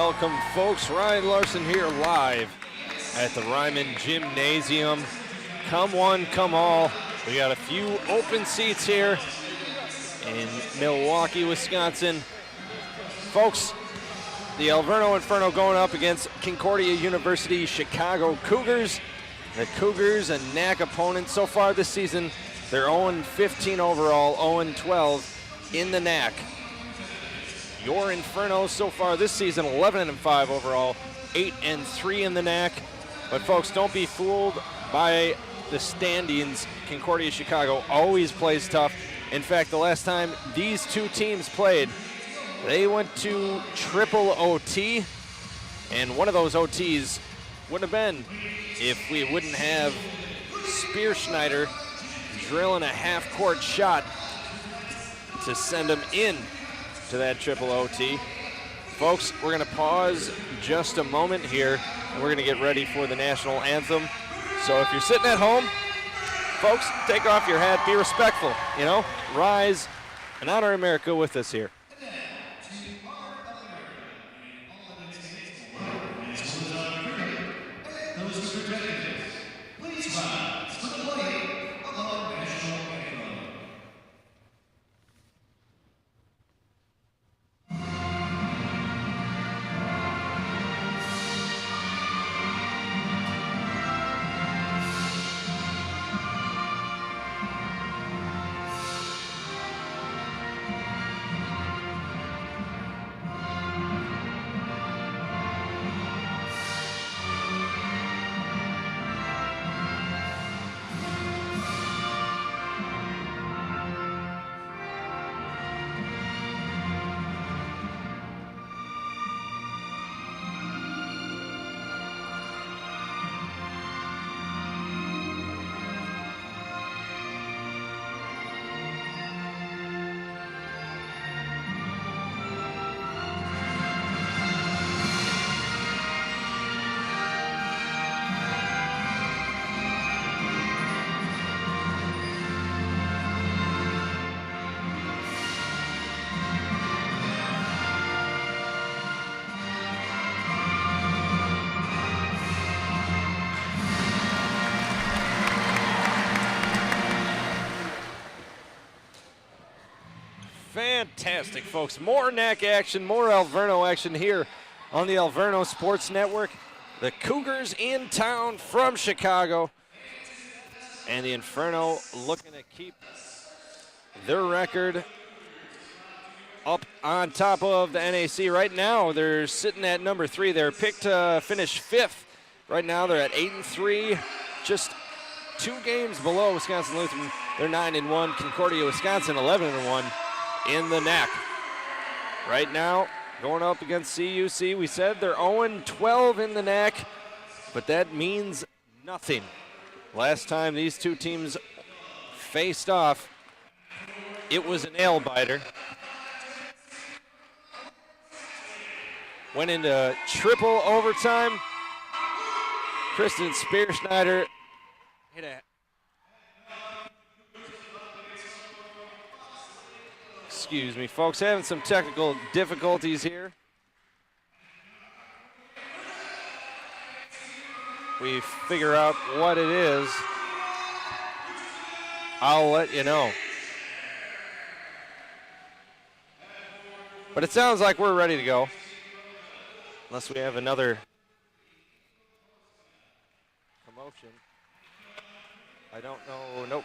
welcome, folks. Ryan Larson here live at the Reiman Gymnasium. Come one, come all. We got a few open seats here in Milwaukee, Wisconsin. Folks, the Alverno Inferno going up against Concordia University Chicago Cougars. The Cougars, a NAC opponent so far this season. They're 0-15 overall, 0-12 in the NAC. Your Inferno so far this season, 11-5 overall, 8-3 in the NAC. But folks, don't be fooled by the standings. Concordia Chicago always plays tough. In fact, the last time these two teams played, they went to triple OT, and one of those OTs wouldn't have been if we wouldn't have Spearschneider drilling a half-court shot to send them in to that triple OT. Folks, we're going to pause just a moment here, and we're going to get ready for the national anthem. So if you're sitting at home, folks, take off your hat, be respectful, you know, rise and honor America with us here. Fantastic, folks. More NAC action, more Alverno action here on the Alverno Sports Network. The Cougars in town from Chicago. And the Inferno looking to keep their record up on top of the NAC. Right now, they're sitting at number 3. They're picked to finish 5th. Right now, they're at 8-3, just 2 games below Wisconsin Lutheran. They're 9-1. Concordia, Wisconsin, 11-1. In the NAC. Right now, going up against CUC, we said they're 0-12 in the NAC, but that means nothing. Last time these two teams faced off, it was a nail-biter. Went into triple overtime. Kristen Spearschneider hit a Excuse me, folks, having some technical difficulties here. We figure out what it is, I'll let you know. But it sounds like we're ready to go, unless we have another commotion. I don't know, nope.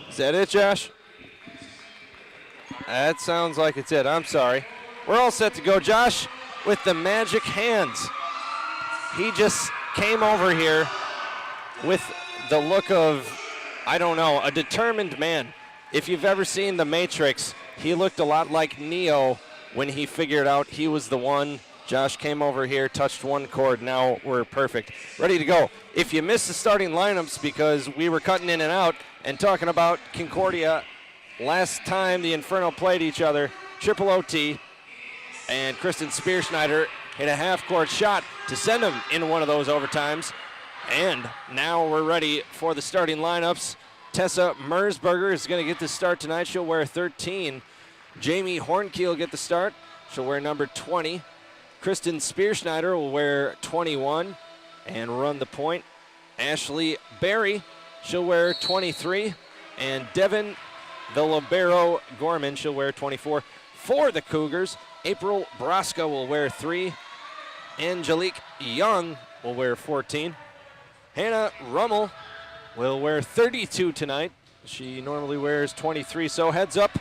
Is that it, Josh? That sounds like it's it. I'm sorry. We're all set to go. Josh with the magic hands. He just came over here with the look of, I don't know, a determined man. If you've ever seen The Matrix, he looked a lot like Neo when he figured out he was the one. Josh came over here, touched one chord. Now we're perfect. Ready to go. If you missed the starting lineups because we were cutting in and out and talking about Concordia last time the Inferno played each other, triple OT, and Kristen Spearschneider hit a half-court shot to send them in one of those overtimes. And now we're ready for the starting lineups. Tessa Mersberger is going to get the start tonight. She'll wear 13. Jamie Hornkeel will get the start. She'll wear number 20. Kristen Spearschneider will wear 21 and run the point. Ashley Berry, she'll wear 23. And Devin, the libero Gorman, she'll wear 24. For the Cougars, April Braska will wear 3. Angelique Young will wear 14. Hannah Rummel will wear 32 tonight. She normally wears 23, so heads up,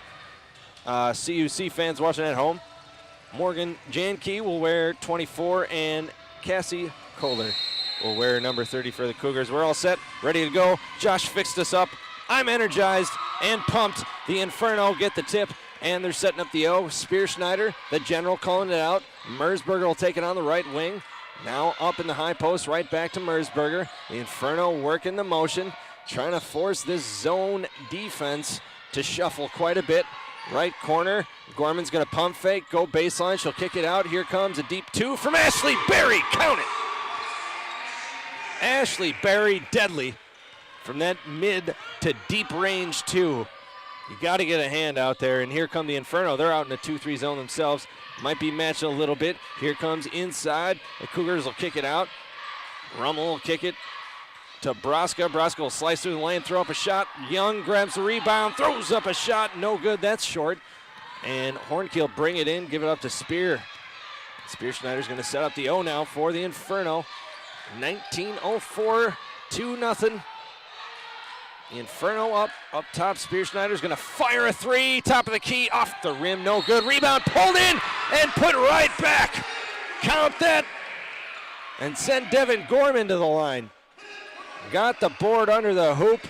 CUC fans watching at home. Morgan Jankey will wear 24, and Cassie Kohler will wear number 30 for the Cougars. We're all set, ready to go. Josh fixed us up. I'm energized and pumped. The Inferno get the tip, and they're setting up the O. Spearschneider, the general, calling it out. Mersberger will take it on the right wing. Now up in the high post, right back to Mersberger. The Inferno working the motion, trying to force this zone defense to shuffle quite a bit. Right corner, Gorman's going to pump fake, go baseline, she'll kick it out. Here comes a deep 2 from Ashley Berry, count it! Ashley Berry, deadly from that mid to deep range 2. You got to get a hand out there, and here come the Inferno. They're out in the 2-3 zone themselves. Might be matched a little bit. Here comes inside. The Cougars will kick it out. Rummel will kick it to Braska. Braska will slice through the lane, throw up a shot. Young grabs the rebound, throws up a shot. No good, that's short. And Hornkeel bring it in, give it up to Spear. Spearschneider's going to set up the O now for the Inferno. 19:04, 2-0. The Inferno up top. Spearschneider's going to fire a 3, top of the key, off the rim, no good. Rebound pulled in and put right back. Count that. And send Devin Gorman to the line. Got the board under the hoop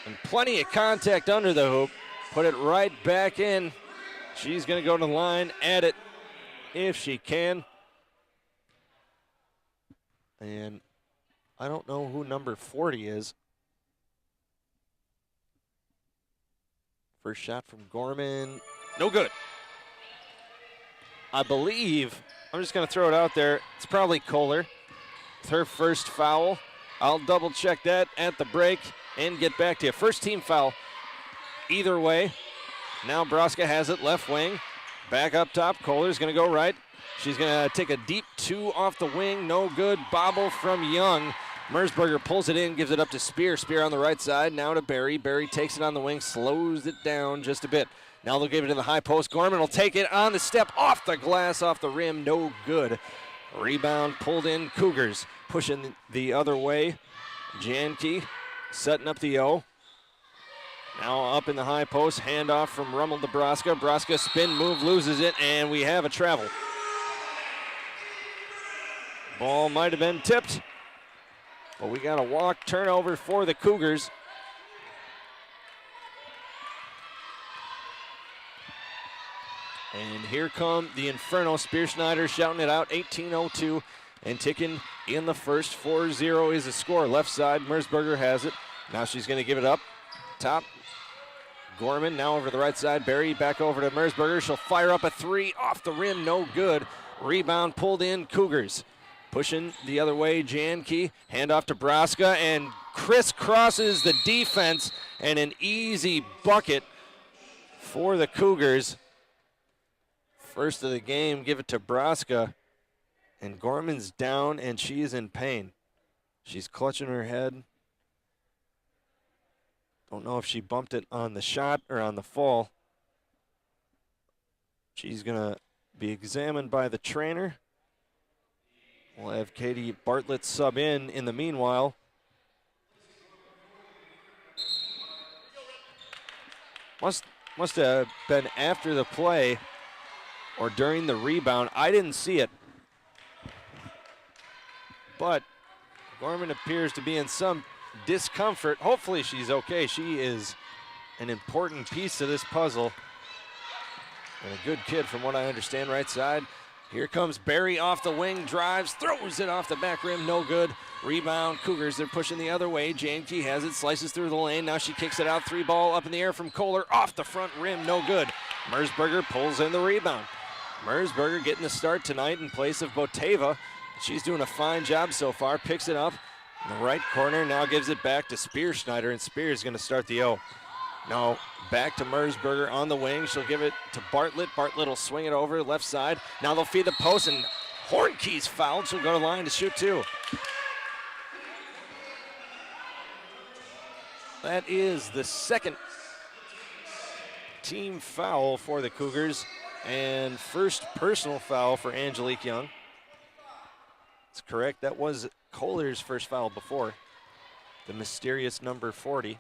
and plenty of contact under the hoop. Put it right back in. She's going to go to the line, add it if she can. And I don't know who number 40 is. First shot from Gorman, no good. I believe, I'm just going to throw it out there, it's probably Kohler. It's her first foul. I'll double check that at the break and get back to you. First team foul either way. Now Braska has it, left wing. Back up top, Kohler's going to go right. She's going to take a deep 2 off the wing, no good. Bobble from Young. Mersberger pulls it in, gives it up to Spear. Spear on the right side, now to Berry. Berry takes it on the wing, slows it down just a bit. Now they'll give it in the high post. Gorman will take it on the step, off the glass, off the rim, no good. Rebound pulled in, Cougars pushing the other way. Jankey setting up the O. Now up in the high post, handoff from Rummel to Braska. Braska spin move, loses it, and we have a travel. Ball might have been tipped, but we got a walk turnover for the Cougars. And here come the Inferno. Spearschneider shouting it out, 18:02 and ticking in the first. 4-0 is the score. Left side, Mersberger has it. Now she's going to give it up. Top, Gorman now over the right side. Berry back over to Mersberger. She'll fire up a 3 off the rim, no good. Rebound pulled in, Cougars. Pushing the other way, Jankey, handoff to Braska, and crisscrosses the defense, and an easy bucket for the Cougars. First of the game, give it to Braska, and Gorman's down, and she is in pain. She's clutching her head. Don't know if she bumped it on the shot or on the fall. She's going to be examined by the trainer. We'll have Katie Bartlett sub in the meanwhile. Must have been after the play or during the rebound. I didn't see it. But Gorman appears to be in some discomfort. Hopefully she's okay. She is an important piece to this puzzle. And a good kid from what I understand, right side. Here comes Berry off the wing, drives, throws it off the back rim, no good. Rebound, Cougars, they're pushing the other way. Jankey has it, slices through the lane. Now she kicks it out, 3 ball up in the air from Kohler, off the front rim, no good. Mersberger pulls in the rebound. Mersberger getting the start tonight in place of Boteva. She's doing a fine job so far. Picks it up in the right corner, now gives it back to Spearschneider, and Spears going to start the O. Now back to Mersberger on the wing. She'll give it to Bartlett. Bartlett will swing it over left side. Now they'll feed the post, and Hornkey's fouled. She'll go to line to shoot two. That is the second team foul for the Cougars and first personal foul for Angelique Young. That's correct. That was Kohler's first foul before. The mysterious number 40.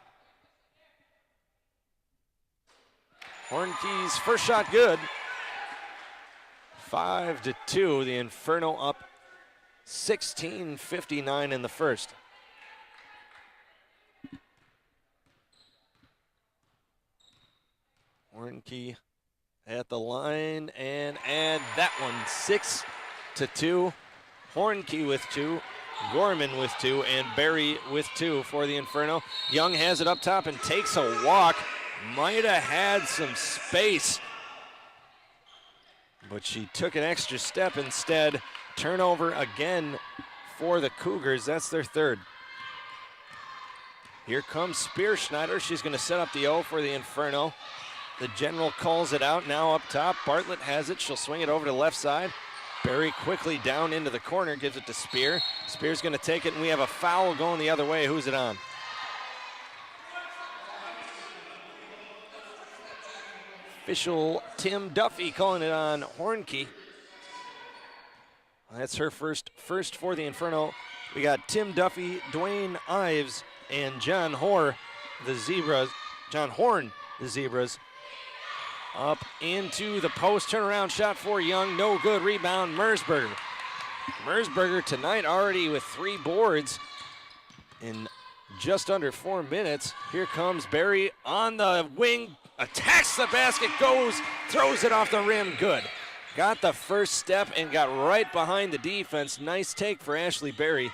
Hornkey's first shot good. 5-2. The Inferno up 16:59 in the first. Hornkey at the line and add that one. 6-2. Hornkey with two, Gorman with two, and Berry with two for the Inferno. Young has it up top and takes a walk. Might have had some space, but she took an extra step instead. Turnover again for the Cougars. That's their third. Here comes Spearschneider. She's going to set up the O for the Inferno. The general calls it out now up top. Bartlett has it. She'll swing it over to the left side. Berry quickly down into the corner, gives it to Spear. Spear's going to take it, and we have a foul going the other way. Who's it on? Official Tim Duffy calling it on Hornkey. That's her first for the Inferno. We got Tim Duffy, Dwayne Ives, and John Horn, the Zebras. Up into the post, turnaround shot for Young, no good, rebound, Mersberger. Mersberger tonight already with 3 boards in just under 4 minutes. Here comes Berry on the wing, attacks the basket, throws it off the rim, good. Got the first step and got right behind the defense. Nice take for Ashley Berry.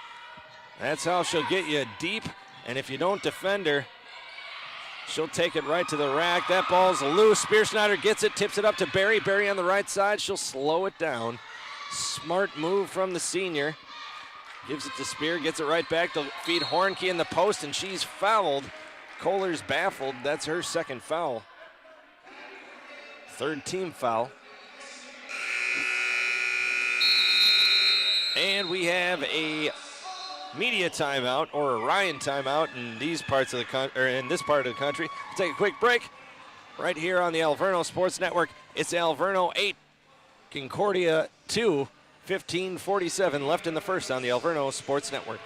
That's how she'll get you deep, and if you don't defend her, she'll take it right to the rack. That ball's loose. Spearschneider gets it, tips it up to Berry. Berry on the right side. She'll slow it down. Smart move from the senior. Gives it to Spear, gets it right back to feed Hornkey in the post, and she's fouled. Kohler's baffled. That's her second foul. Third team foul. And we have a media timeout, or a Ryan timeout in these parts of the in this part of the country. We'll take a quick break right here on the Alverno Sports Network. It's Alverno 8, Concordia 2, 15:47 left in the first on the Alverno Sports Network.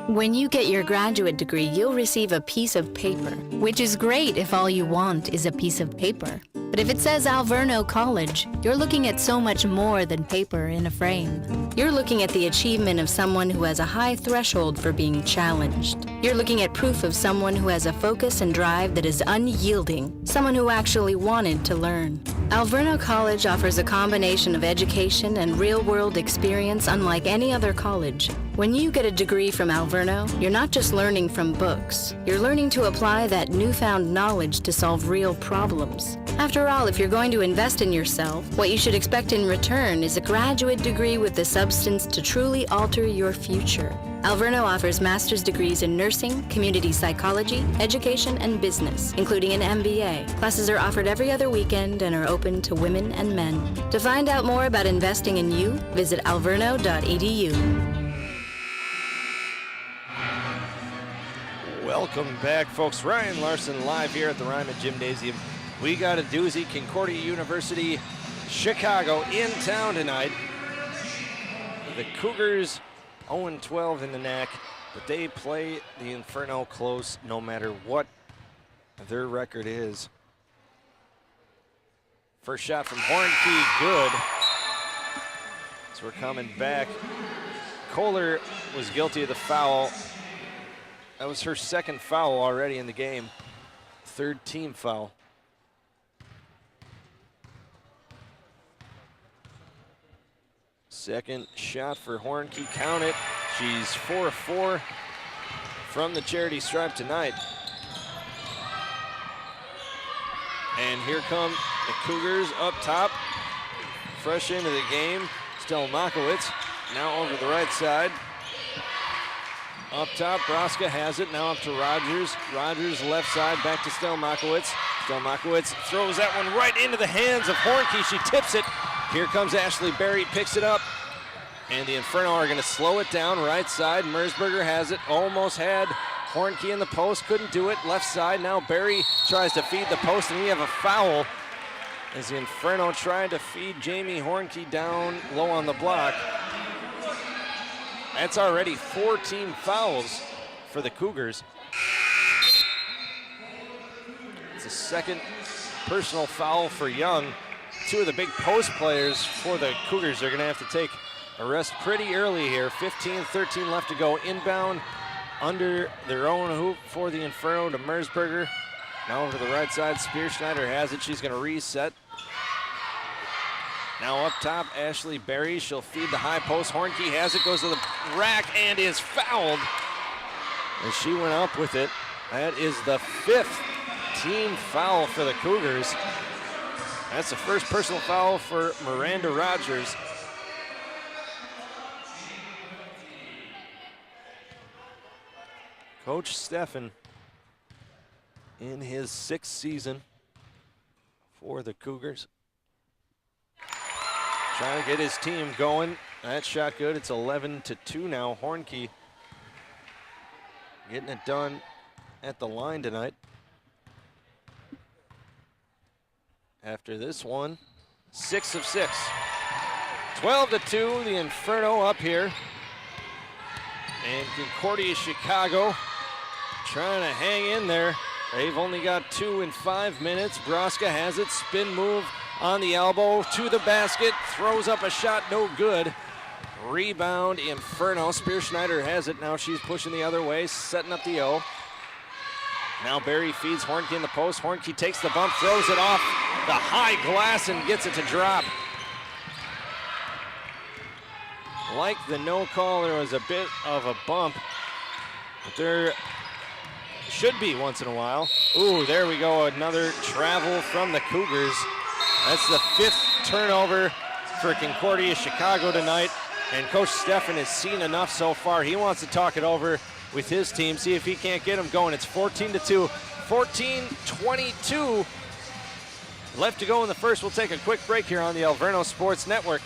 When you get your graduate degree, you'll receive a piece of paper, which is great if all you want is a piece of paper. But if it says Alverno College, you're looking at so much more than paper in a frame. You're looking at the achievement of someone who has a high threshold for being challenged. You're looking at proof of someone who has a focus and drive that is unyielding, someone who actually wanted to learn. Alverno College offers a combination of education and real-world experience unlike any other college. When you get a degree from Alverno, you're not just learning from books. You're learning to apply that newfound knowledge to solve real problems. After all, if you're going to invest in yourself, what you should expect in return is a graduate degree with the substance to truly alter your future. Alverno offers master's degrees in nursing, community psychology, education, and business, including an MBA. Classes are offered every other weekend and are open to women and men. To find out more about investing in you, visit alverno.edu. Welcome back, folks. Ryan Larson live here at the Reiman Gymnasium. We got a doozy. Concordia University, Chicago in town tonight. The Cougars 0-12 in the NAC, but they play the Inferno close no matter what their record is. First shot from Hornkey, good. So we're coming back. Kohler was guilty of the foul. That was her second foul already in the game. Third team foul. Second shot for Hornkey, count it. She's 4 of 4 from the charity stripe tonight. And here come the Cougars up top. Fresh into the game. Stelmakowicz now over the right side. Up top, Broska has it. Now up to Rogers. Rogers left side, back to Stelmakowicz. Stelmakowicz throws that one right into the hands of Hornke. She tips it. Here comes Ashley Berry, picks it up. And the Inferno are going to slow it down. Right side, Merzberger has it. Almost had Hornke in the post, couldn't do it. Left side, now Berry tries to feed the post, and we have a foul as the Inferno tried to feed Jamie Hornke down low on the block. That's already 14 fouls for the Cougars. It's a second personal foul for Young. Two of the big post players for the Cougars are going to have to take a rest pretty early here. 15-13 left to go. Inbound under their own hoop for the Inferno to Merzberger. Now over to the right side, Spearschneider has it. She's going to reset. Now up top, Ashley Berry. She'll feed the high post. Hornke has it, goes to the rack, and is fouled as she went up with it. That is the 5th team foul for the Cougars. That's the first personal foul for Miranda Rogers. Coach Steffen in his 6th season for the Cougars. Trying to get his team going. That shot good. It's 11-2 now. Hornke getting it done at the line tonight. After this one, 6 of 6. 12-2, the Inferno up here. And Concordia Chicago trying to hang in there. They've only got 2 in 5 minutes. Broska has it, spin move on the elbow to the basket, throws up a shot, no good. Rebound, Inferno. Spearschneider has it. Now she's pushing the other way, setting up the O. Now Berry feeds Hornke in the post. Hornke takes the bump, throws it off the high glass and gets it to drop. Like the no call, there was a bit of a bump, but there should be once in a while. Ooh, there we go, another travel from the Cougars. That's the 5th turnover for Concordia Chicago tonight, and Coach Steffen has seen enough so far. He wants to talk it over with his team, see if he can't get them going. It's 14-2, 14-22 left to go in the first. We'll take a quick break here on the Alverno Sports Network.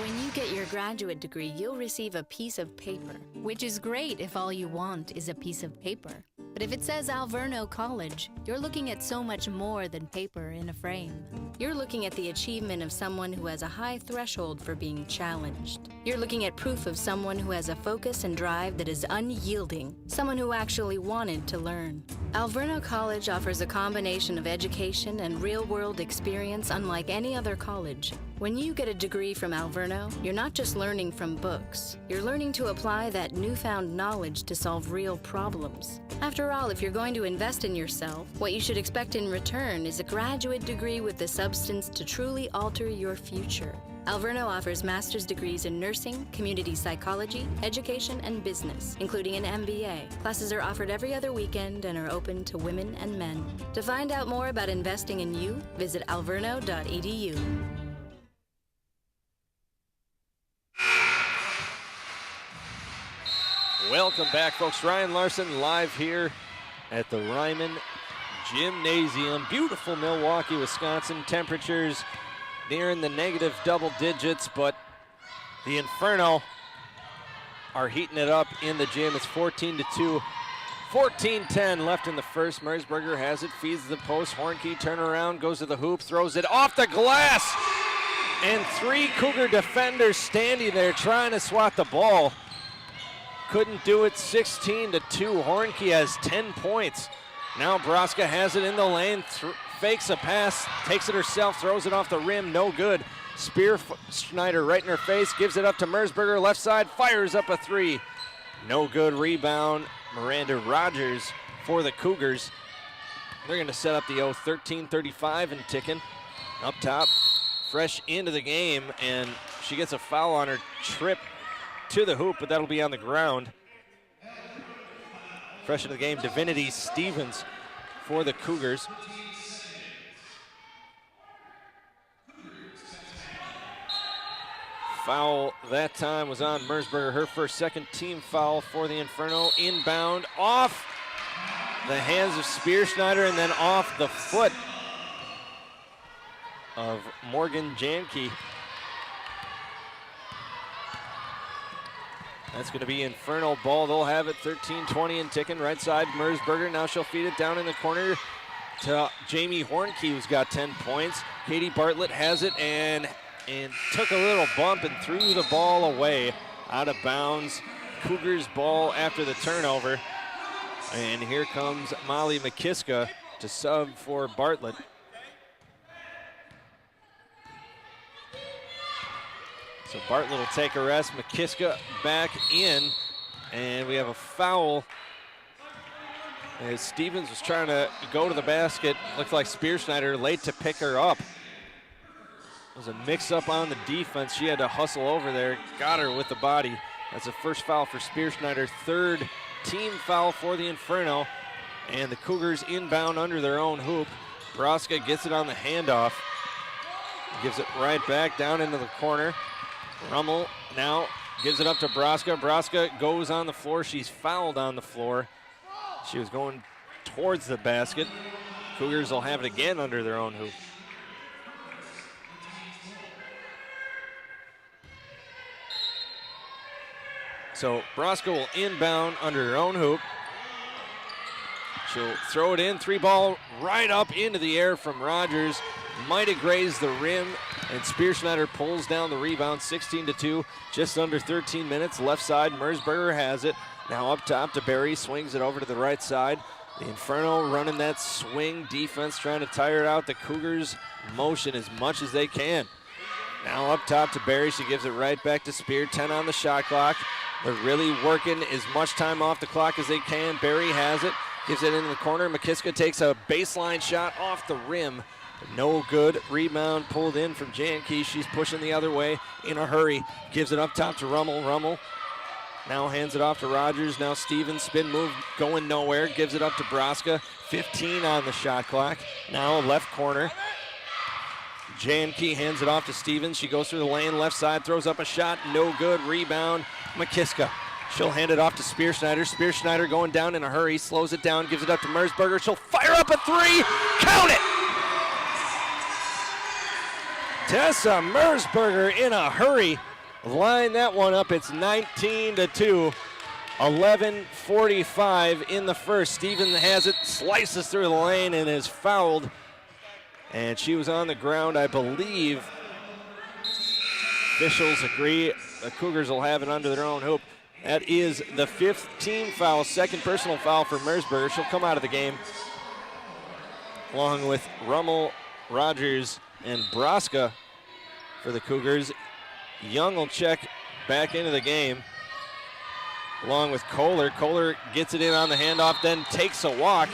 When you get your graduate degree, you'll receive a piece of paper, which is great if all you want is a piece of paper. But if it says Alverno College, you're looking at so much more than paper in a frame. You're looking at the achievement of someone who has a high threshold for being challenged. You're looking at proof of someone who has a focus and drive that is unyielding, someone who actually wanted to learn. Alverno College offers a combination of education and real-world experience unlike any other college. When you get a degree from Alverno, you're not just learning from books. You're learning to apply that newfound knowledge to solve real problems. After all, if you're going to invest in yourself, what you should expect in return is a graduate degree with the substance to truly alter your future. Alverno offers master's degrees in nursing, community psychology, education, and business, including an MBA. Classes are offered every other weekend and are open to women and men. To find out more about investing in you, visit alverno.edu. Welcome back, folks. Ryan Larson live here at the Reiman Gymnasium. Beautiful Milwaukee, Wisconsin. Temperatures nearing the negative double digits, but the Inferno are heating it up in the gym. It's 14-2. 14-10 left in the first. Merzberger has it, feeds the post. Hornke turn around, goes to the hoop, throws it off the glass. And 3 Cougar defenders standing there trying to swat the ball. Couldn't do it. 16-2. Hornke has 10 points. Now Broska has it in the lane, fakes a pass, takes it herself, throws it off the rim, no good. Spearschneider right in her face, gives it up to Merzberger, left side, fires up a 3. No good. Rebound, Miranda Rogers for the Cougars. They're going to set up the 13-35 and ticking. Up top, fresh into the game, and she gets a foul on her trip to the hoop, but that'll be on the ground. Fresh into the game, Divinity Stevens for the Cougars. Foul that time was on Mersberger, her first second team foul for the Inferno. Inbound off the hands of Spearschneider and then off the foot of Morgan Janke. That's going to be Inferno ball. They'll have it 13-20 and ticking. Right side, Mersberger. Now she'll feed it down in the corner to Jamie Hornkey, who's got 10 points. Katie Bartlett has it and took a little bump and threw the ball away out of bounds. Cougars ball after the turnover. And here comes Molly McKiska to sub for Bartlett. So Bartlett will take a rest. McKiska back in. And we have a foul as Stevens was trying to go to the basket. Looked like Spearschneider late to pick her up. It was a mix-up on the defense. She had to hustle over there, got her with the body. That's the first foul for Spearschneider, third team foul for the Inferno. And the Cougars inbound under their own hoop. Broska gets it on the handoff. Gives it right back down into the corner. Rummel now gives it up to Broska. Broska goes on the floor. She's fouled on the floor. She was going towards the basket. Cougars will have it again under their own hoop. So Broska will inbound under her own hoop. She'll throw it in, three ball right up into the air from Rogers. Might have grazed the rim, and Spearschneider pulls down the rebound, 16-2, just under 13 minutes. Left side, Mersberger has it. Now up top to Barry, swings it over to the right side. The Inferno running that swing defense, trying to tire out the Cougars' motion as much as they can. Now up top to Barry, she gives it right back to Spear, 10 on the shot clock. They're really working as much time off the clock as they can. Barry has it, gives it into the corner. McKiska takes a baseline shot off the rim. No good. Rebound pulled in from Janke. She's pushing the other way in a hurry. Gives it up top to Rummel. Rummel now hands it off to Rogers. Now Stevens, spin move going nowhere. Gives it up to Broska. 15 on the shot clock. Now left corner. Janke hands it off to Stevens. She goes through the lane, left side, throws up a shot. No good. Rebound. McKiska. She'll hand it off to Spearschneider. Spearschneider going down in a hurry. Slows it down. Gives it up to Mersberger. She'll fire up a three. Count it! Tessa Mersberger in a hurry. Line that one up. It's 19-2. 11:45 in the first. Stevens has it, slices through the lane, and is fouled. And she was on the ground, I believe. Officials agree. The Cougars will have it under their own hoop. That is the fifth team foul, second personal foul for Mersberger. She'll come out of the game along with Rummel, Rogers, and Broska for the Cougars. Young will check back into the game along with Kohler. Kohler gets it in on the handoff, then takes a walk.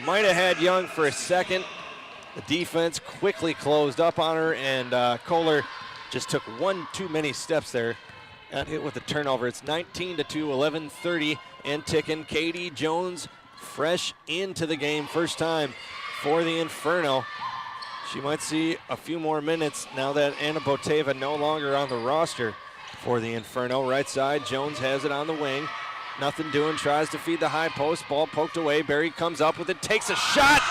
Might have had Young for a second. The defense quickly closed up on her, and Kohler just took one too many steps there. Got hit with a turnover. It's 19-2, 11:30 and ticking. Katie Jones fresh into the game, first time for the Inferno. She might see a few more minutes now that Anna Boteva no longer on the roster for the Inferno. Right side, Jones has it on the wing. Nothing doing, tries to feed the high post. Ball poked away. Barry comes up with it, takes a shot.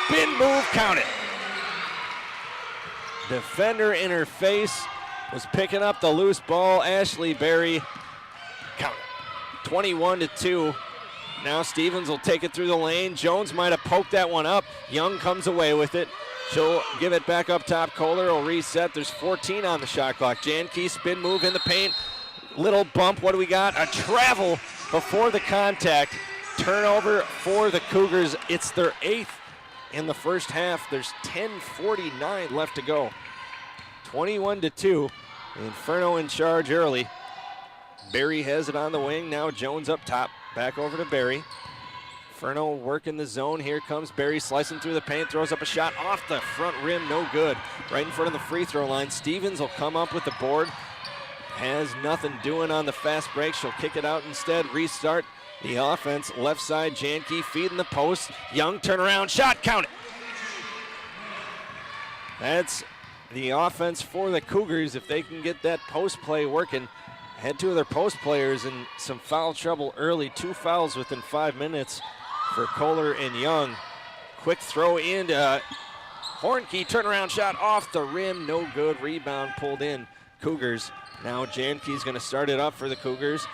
Spin move, count it. Defender in her face was picking up the loose ball. Ashley Barry, count it. 21-2. Now Stevens will take it through the lane. Jones might have poked that one up. Young comes away with it. She'll give it back up top. Kohler will reset. There's 14 on the shot clock. Janke, spin move in the paint. Little bump. What do we got? A travel before the contact. Turnover for the Cougars. It's their 8th in the first half. There's 10:49 left to go. 21-2. Inferno in charge early. Barry has it on the wing. Now Jones up top. Back over to Barry. Inferno working the zone. Here comes Barry slicing through the paint. Throws up a shot off the front rim. No good. Right in front of the free throw line. Stevens will come up with the board. Has nothing doing on the fast break. She'll kick it out instead. Restart the offense. Left side, Janke feeding the post. Young turnaround shot, count it. That's the offense for the Cougars. If they can get that post play working. Had two of their post players in some foul trouble early. 2 fouls within 5 minutes for Kohler and Young. Quick throw into Hornke, turnaround shot off the rim, no good. Rebound pulled in, Cougars. Now Janke's gonna start it up for the Cougars.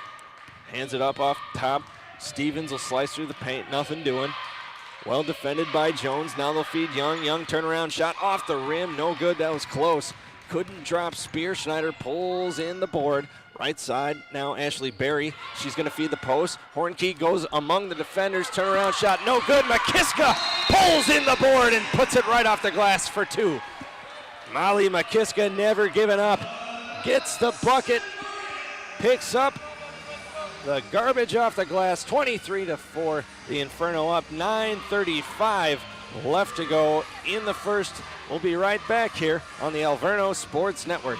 Hands it up off top. Stevens will slice through the paint, nothing doing. Well defended by Jones. Now they'll feed Young. Young turnaround shot off the rim, no good, that was close. Couldn't drop Spear. Schneider pulls in the board. Right side, now Ashley Berry. She's going to feed the post. Hornkey goes among the defenders. Turnaround shot, no good. McKiska pulls in the board and puts it right off the glass for 2. Molly McKiska never giving up. Gets the bucket. Picks up the garbage off the glass. 23-4. The Inferno up. 9:35 left to go in the first. We'll be right back here on the Alverno Sports Network.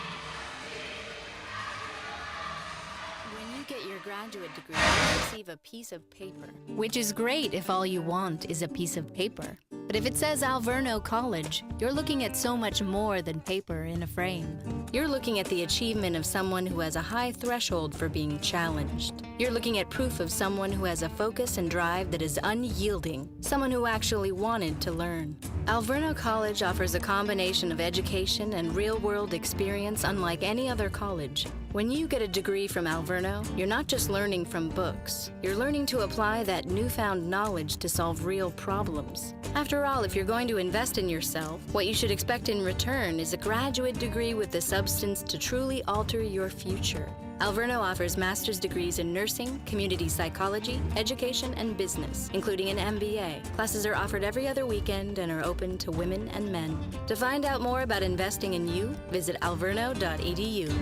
Graduate degree, you receive a piece of paper, which is great if all you want is a piece of paper. But if it says Alverno College, you're looking at so much more than paper in a frame. You're looking at the achievement of someone who has a high threshold for being challenged. You're looking at proof of someone who has a focus and drive that is unyielding, someone who actually wanted to learn. Alverno College offers a combination of education and real-world experience unlike any other college. When you get a degree from Alverno, you're not just learning from books. You're learning to apply that newfound knowledge to solve real problems. After all, if you're going to invest in yourself, what you should expect in return is a graduate degree with the substance to truly alter your future. Alverno offers master's degrees in nursing, community psychology, education, and business, including an MBA. Classes are offered every other weekend and are open to women and men. To find out more about investing in you, visit alverno.edu.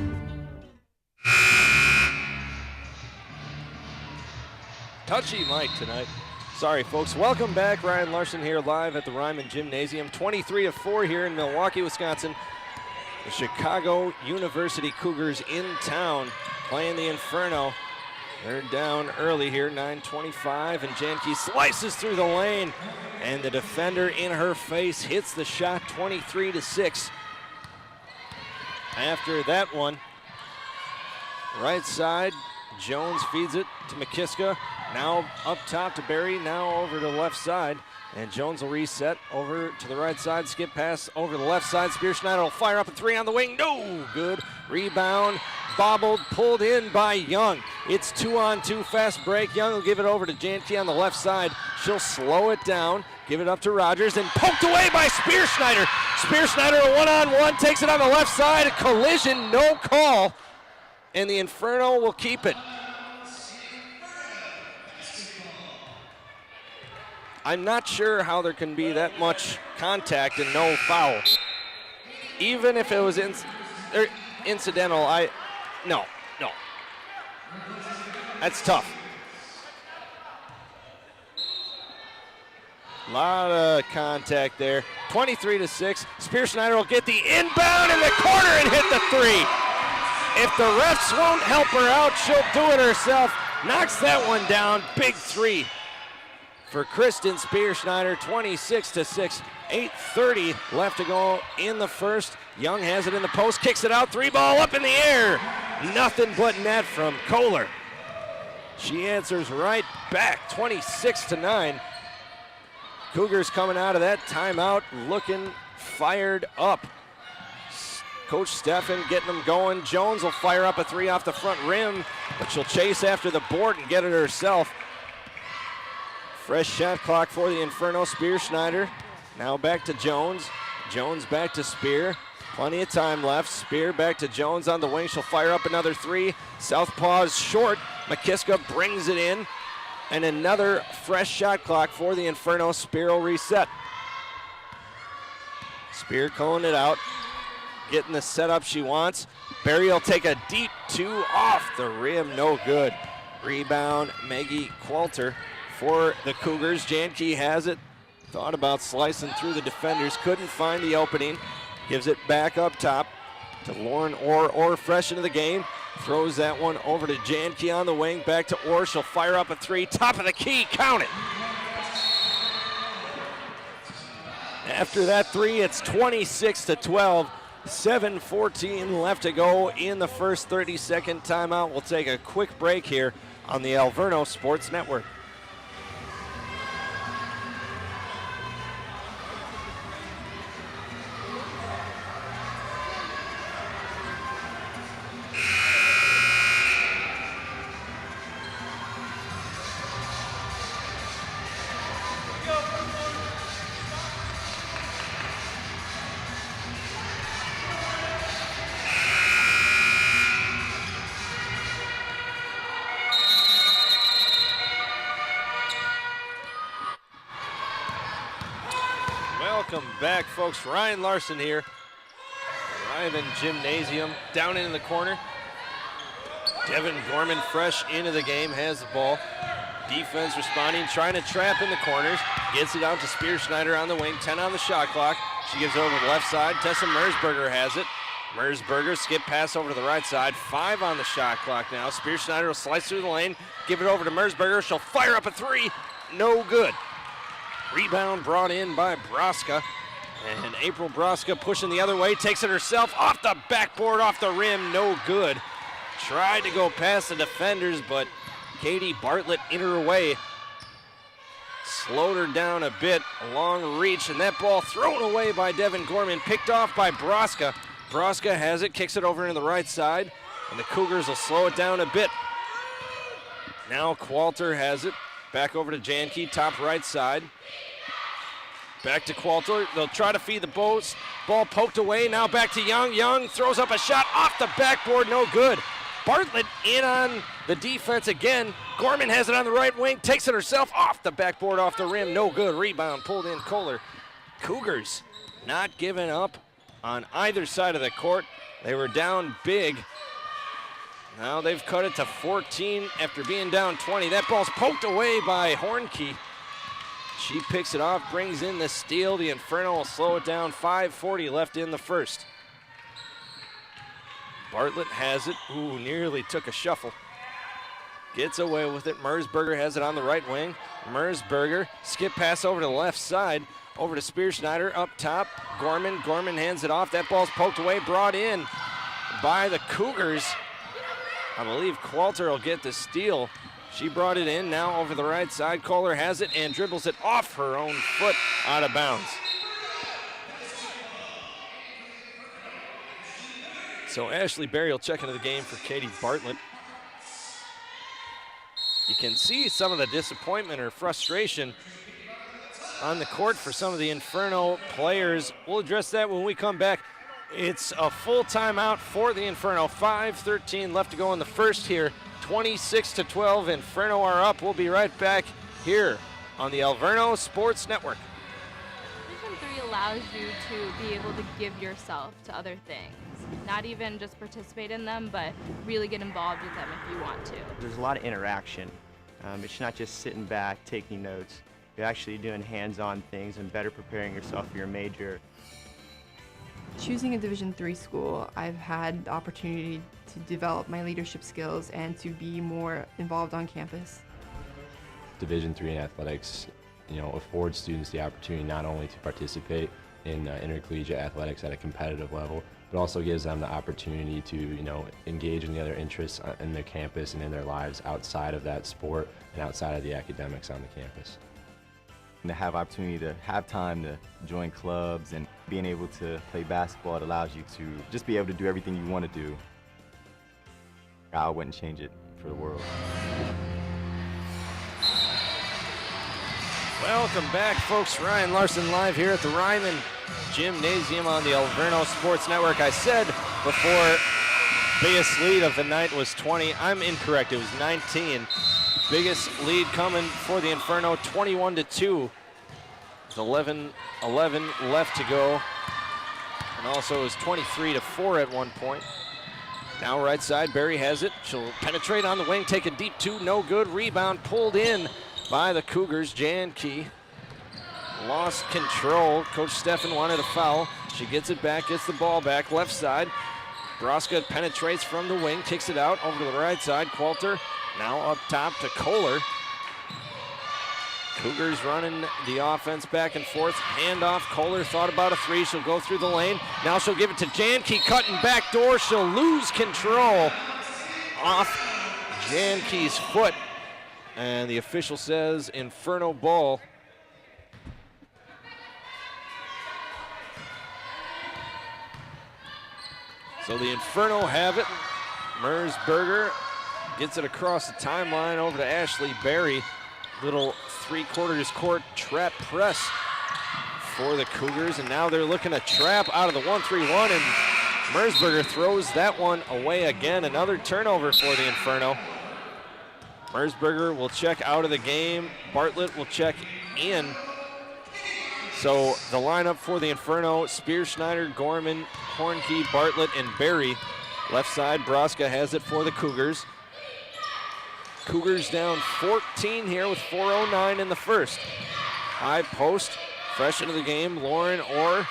Touchy mic tonight. Sorry, folks. Welcome back. Ryan Larson here live at the Reiman Gymnasium. 23-4 here in Milwaukee, Wisconsin. The Chicago University Cougars in town playing the Inferno. They're down early here, 9:25, and Janke slices through the lane, and the defender in her face hits the shot. 23-6. After that one, right side, Jones feeds it to McKiska. Now up top to Berry, now over to the left side. And Jones will reset over to the right side, skip pass over the left side. Spear Schneider will fire up a 3 on the wing. No good. Rebound, bobbled, pulled in by Young. It's 2-on-2 fast break. Young will give it over to Janke on the left side. She'll slow it down, give it up to Rogers, and poked away by Spear Schneider. Spear Schneider a 1-on-1, takes it on the left side. A collision, no call. And the Inferno will keep it. I'm not sure how there can be that much contact and no foul. Even if it was incidental, no. That's tough. A lot of contact there. 23-6. Spear Schneider will get the inbound in the corner and hit the 3. If the refs won't help her out, she'll do it herself. Knocks that one down. Big 3. For Kristen Spear Schneider, 26-6, 8:30 left to go in the first. Young has it in the post, kicks it out, 3-ball up in the air. Nothing but net from Kohler. She answers right back, 26-9. Cougars coming out of that timeout looking fired up. Coach Steffen getting them going. Jones will fire up a 3 off the front rim, but she'll chase after the board and get it herself. Fresh shot clock for the Inferno. Spear Schneider. Now back to Jones. Jones back to Spear. Plenty of time left. Spear back to Jones on the wing. She'll fire up another 3. Southpaw's short. McKiska brings it in. And another fresh shot clock for the Inferno. Spear will reset. Spear calling it out. Getting the setup she wants. Berry will take a deep 2 off the rim. No good. Rebound, Maggie Qualter. For the Cougars, Janke has it. Thought about slicing through the defenders, couldn't find the opening. Gives it back up top to Lauren Orr fresh into the game. Throws that one over to Janke on the wing. Back to Orr. She'll fire up a three. Top of the key. Count it. After that three, it's 26-12. 7:14 left to go in the first 30-second timeout. We'll take a quick break here on the Alverno Sports Network. Welcome back, folks. Ryan Larson here. Reiman Gymnasium down into the corner. Devin Gorman fresh into the game, has the ball. Defense responding, trying to trap in the corners. Gets it out to Spear Schneider on the wing, 10 on the shot clock. She gives it over to the left side. Tessa Mersberger has it. Mersberger skip pass over to the right side. 5 on the shot clock now. Spear Schneider will slice through the lane, give it over to Mersberger. She'll fire up a three. No good. Rebound brought in by Broska. And April Broska pushing the other way, takes it herself off the backboard, off the rim, no good. Tried to go past the defenders, but Katie Bartlett in her way. Slowed her down a bit, a long reach, and that ball thrown away by Devin Gorman, picked off by Broska. Broska has it, kicks it over into the right side, and the Cougars will slow it down a bit. Now Qualter has it, back over to Janke, top right side. Back to Qualter, they'll try to feed the post. Ball poked away, now back to Young. Young throws up a shot off the backboard, no good. Bartlett in on the defense again. Gorman has it on the right wing, takes it herself off the backboard, off the rim, no good. Rebound pulled in Kohler. Cougars not giving up on either side of the court. They were down big. Now they've cut it to 14 after being down 20. That ball's poked away by Hornkey. She picks it off, brings in the steal. The Inferno will slow it down. 5:40 left in the first. Bartlett has it. Ooh, nearly took a shuffle. Gets away with it. Mersberger has it on the right wing. Mersberger, skip pass over to the left side. Over to Spear Schneider, up top. Gorman hands it off. That ball's poked away, brought in by the Cougars. I believe Qualter will get the steal. She brought it in, now over the right side. Kohler has it and dribbles it off her own foot, out of bounds. So Ashley Berry will check into the game for Katie Bartlett. You can see some of the disappointment or frustration on the court for some of the Inferno players. We'll address that when we come back. It's a full timeout for the Inferno. 5:13 left to go in the first here. 26-12, Inferno are up. We'll be right back here on the Alverno Sports Network. Division 3 allows you to be able to give yourself to other things. Not even just participate in them, but really get involved with them if you want to. There's a lot of interaction. It's not just sitting back, taking notes. You're actually doing hands-on things and better preparing yourself for your major. Choosing a Division III school, I've had the opportunity to develop my leadership skills and to be more involved on campus. Division III in athletics, affords students the opportunity not only to participate in intercollegiate athletics at a competitive level, but also gives them the opportunity to, engage in the other interests in their campus and in their lives outside of that sport and outside of the academics on the campus. And to have opportunity to have time to join clubs and being able to play basketball, it allows you to just be able to do everything you want to do. I wouldn't change it for the world. Welcome back, folks. Ryan Larson live here at the Reiman Gymnasium on the Alverno Sports Network. I said before, biggest lead of the night was 20. I'm incorrect. It was 19. Biggest lead coming for the Inferno, 21-2. With 11 left to go. And also it was 23-4 at one point. Now right side, Berry has it. She'll penetrate on the wing, take a deep two, no good. Rebound pulled in by the Cougars. Janke lost control. Coach Steffen wanted a foul. She gets it back, gets the ball back, left side. Broska penetrates from the wing, kicks it out over to the right side. Qualter now up top to Kohler. Cougars running the offense back and forth. Handoff. Kohler thought about a three. She'll go through the lane. Now she'll give it to Janke, cutting back door. She'll lose control off Janke's foot. And the official says Inferno ball. So the Inferno have it. Mersberger gets it across the timeline over to Ashley Berry. Little three-quarters court trap press for the Cougars, and now they're looking to trap out of the 1-3-1, and Mersberger throws that one away again. Another turnover for the Inferno. Mersberger will check out of the game. Bartlett will check in. So the lineup for the Inferno: Spear, Schneider, Gorman, Hornkey, Bartlett, and Berry. Left side, Broska has it for the Cougars. Cougars down 14 here with 4:09 in the first. High post, fresh into the game, Lauren Orr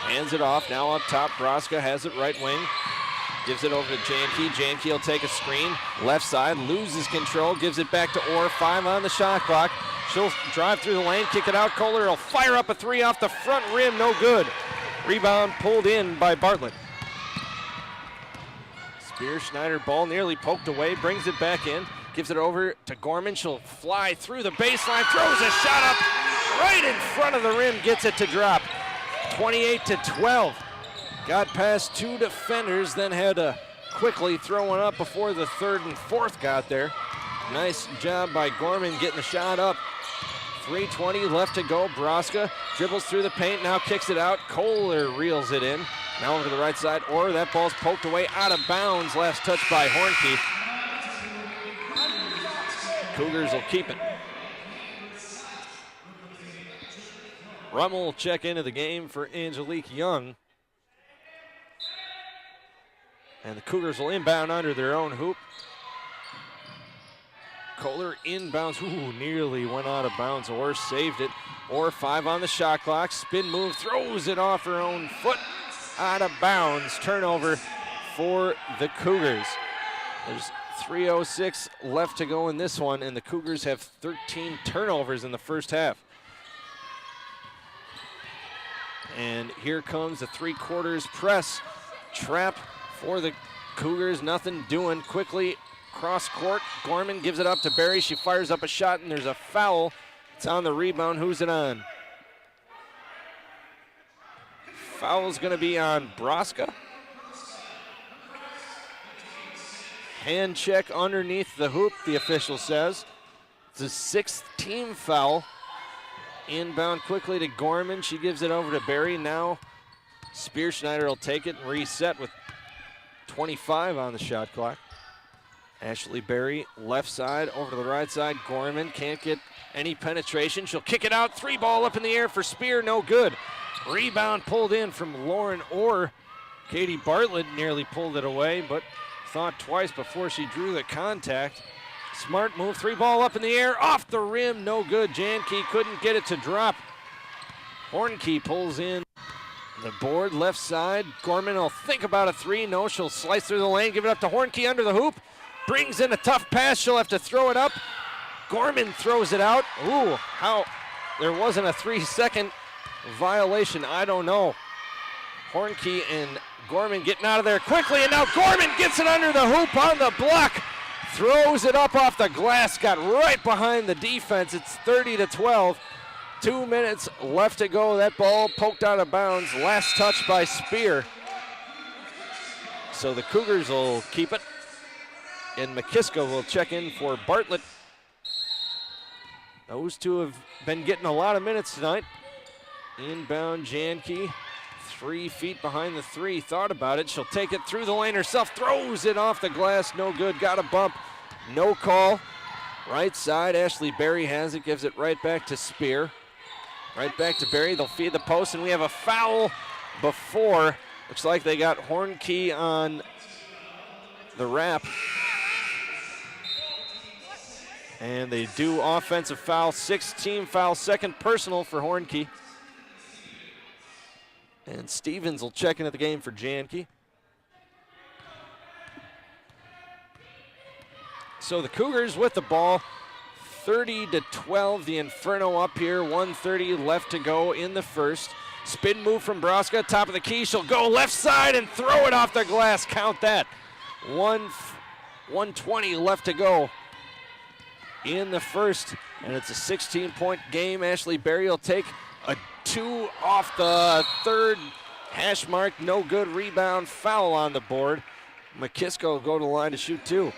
hands it off. Now up top, Broska has it right wing. Gives it over to Janke. Janke will take a screen. Left side, loses control, gives it back to Orr. 5 on the shot clock. She'll drive through the lane, kick it out. Kohler will fire up a three off the front rim, no good. Rebound pulled in by Bartlett. Spear, Schneider, ball nearly poked away, brings it back in, gives it over to Gorman. She'll fly through the baseline, throws a shot up right in front of the rim, gets it to drop. 28-12. Got past two defenders, then had to quickly throw one up before the third and fourth got there. Nice job by Gorman getting the shot up. 3:20 left to go. Broska dribbles through the paint, now kicks it out. Kohler reels it in. Now over to the right side, or that ball's poked away out of bounds. Last touch by Hornkey. Cougars will keep it. Rummel will check into the game for Angelique Young. And the Cougars will inbound under their own hoop. Kohler inbounds, nearly went out of bounds. Orr saved it. Orr 5 on the shot clock. Spin move, throws it off her own foot. Out of bounds. Turnover for the Cougars. There's 3:06 left to go in this one, and the Cougars have 13 turnovers in the first half. And here comes the three-quarters press. Trap for the Cougars, nothing doing. Quickly cross court, Gorman gives it up to Berry. She fires up a shot, and there's a foul. It's on the rebound. Who's it on? Foul's going to be on Broska. Hand check underneath the hoop, the official says. It's a 6th team foul. Inbound quickly to Gorman. She gives it over to Berry. Now Spear Schneider will take it and reset with 25 on the shot clock. Ashley Berry, left side, over to the right side. Gorman can't get any penetration. She'll kick it out. 3-ball up in the air for Spear, no good. Rebound pulled in from Lauren Orr. Katie Bartlett nearly pulled it away, but thought twice before she drew the contact. Smart move, 3-ball up in the air, off the rim, no good. Janke couldn't get it to drop. Hornkey pulls in the board, left side. Gorman will think about a three. No, she'll slice through the lane, give it up to Hornkey under the hoop. Brings in a tough pass, she'll have to throw it up. Gorman throws it out. Ooh, how there wasn't a 3-second violation, I don't know. Hornkey and Gorman getting out of there quickly, and now Gorman gets it under the hoop on the block. Throws it up off the glass, got right behind the defense. It's 30-12. 2 minutes left to go. That ball poked out of bounds. Last touch by Spear. So the Cougars will keep it. And McKiska will check in for Bartlett. Those two have been getting a lot of minutes tonight. Inbound Janke, 3 feet behind the three. Thought about it. She'll take it through the lane herself. Throws it off the glass. No good. Got a bump. No call. Right side. Ashley Berry has it. Gives it right back to Spear. Right back to Berry. They'll feed the post, and we have a foul before. Looks like they got Hornkey on the wrap. And they do offensive foul. 6th team foul. 2nd personal for Hornkey. And Stevens will check into the game for Janke. So the Cougars with the ball, 30-12. The Inferno up here, 1:30 left to go in the first. Spin move from Broska, top of the key. She'll go left side and throw it off the glass. Count that. 1:20 left to go in the first, and it's a 16-point game. Ashley Berry will take a 2 off the third hash mark. No good. Rebound, foul on the board. McKiska will go to the line to shoot 2.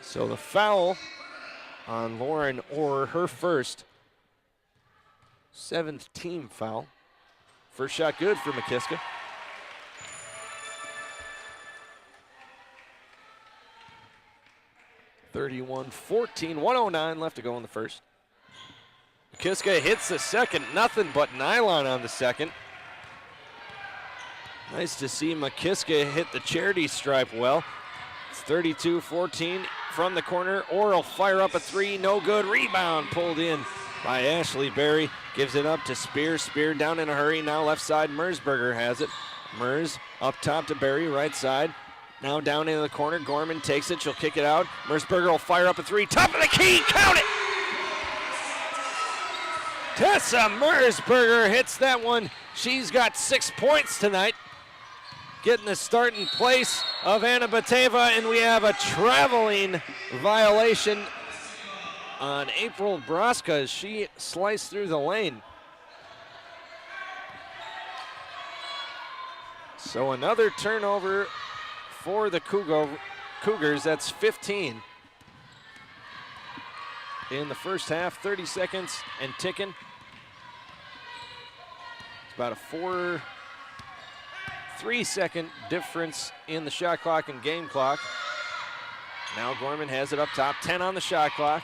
So the foul on Lauren Orr, her first, 7th team foul. First shot good for McKiska. (31-14), 1:09 left to go in the first. McKiska hits the second, nothing but nylon on the second. Nice to see McKiska hit the charity stripe well. It's 32-14 from the corner. Orr will fire up a 3, no good. Rebound pulled in by Ashley Berry. Gives it up to Spear. Spear down in a hurry. Now left side, Mersberger has it. Mers up top to Berry, right side. Now down into the corner. Gorman takes it. She'll kick it out. Mersberger will fire up a 3. Top of the key. Count it! Tessa Mersberger hits that one. She's got 6 points tonight. Getting the start in place of Anna Bateva, and we have a traveling violation on April Broska as she sliced through the lane. So another turnover for the Cougars. That's 15 in the first half. 30 seconds and ticking. It's about a 3-second difference in the shot clock and game clock. Now Gorman has it up top, 10 on the shot clock.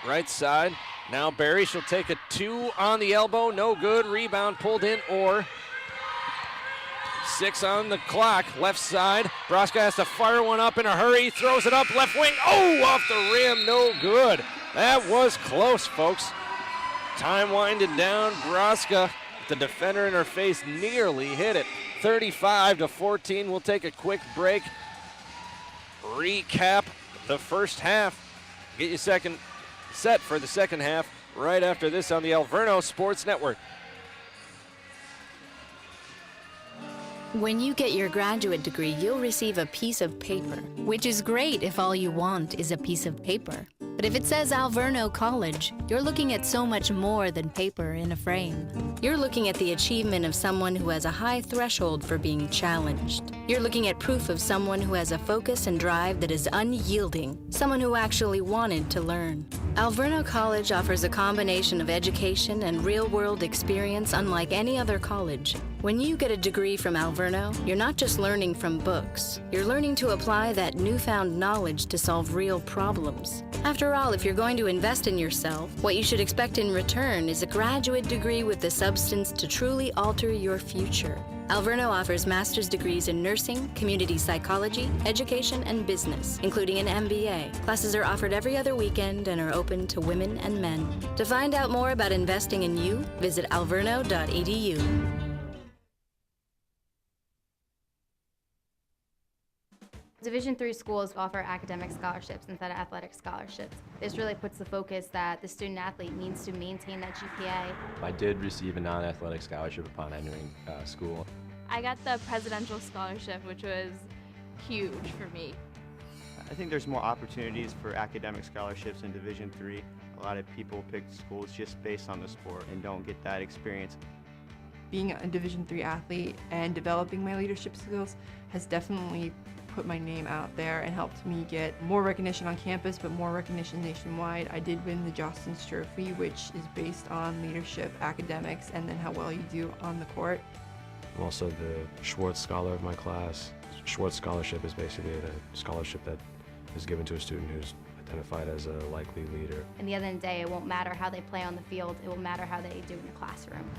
Right side, now Berry, she'll take a 2 on the elbow, no good. Rebound pulled in, Orr. 6 on the clock, left side. Broska has to fire one up in a hurry, throws it up left wing. Oh, off the rim, no good. That was close, folks. Time winding down, Broska, the defender in her face, nearly hit it. 35-14, we'll take a quick break. Recap the first half. Get you set for the second half right after this on the Alverno Sports Network. When you get your graduate degree, you'll receive a piece of paper, which is great if all you want is a piece of paper. But if it says Alverno College, you're looking at so much more than paper in a frame. You're looking at the achievement of someone who has a high threshold for being challenged. You're looking at proof of someone who has a focus and drive that is unyielding, someone who actually wanted to learn. Alverno College offers a combination of education and real-world experience unlike any other college. When you get a degree from Alverno, you're not just learning from books. You're learning to apply that newfound knowledge to solve real problems. After all, if you're going to invest in yourself, what you should expect in return is a graduate degree with the substance to truly alter your future. Alverno offers master's degrees in nursing, community psychology, education, and business, including an MBA. Classes are offered every other weekend and are open to women and men. To find out more about investing in you, visit alverno.edu. Division III schools offer academic scholarships instead of athletic scholarships. This really puts the focus that the student athlete needs to maintain that GPA. I did receive a non-athletic scholarship upon entering school. I got the presidential scholarship, which was huge for me. I think there's more opportunities for academic scholarships in Division III. A lot of people pick schools just based on the sport and don't get that experience. Being a Division III athlete and developing my leadership skills has definitely put my name out there and helped me get more recognition on campus, but more recognition nationwide. I did win the Jostens Trophy, which is based on leadership, academics, and then how well you do on the court. I'm also the Schwartz Scholar of my class. Schwartz Scholarship is basically a scholarship that is given to a student who's identified as a likely leader. And the end of the day, it won't matter how they play on the field, it will matter how they do in the classroom.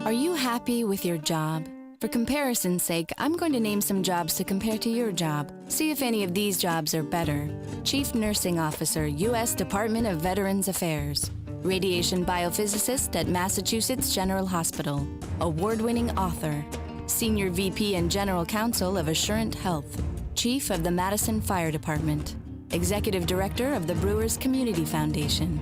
Are you happy with your job? For comparison's sake, I'm going to name some jobs to compare to your job. See if any of these jobs are better. Chief Nursing Officer, U.S. Department of Veterans Affairs. Radiation Biophysicist at Massachusetts General Hospital. Award-winning author. Senior VP and General Counsel of Assurant Health. Chief of the Madison Fire Department. Executive Director of the Brewers Community Foundation.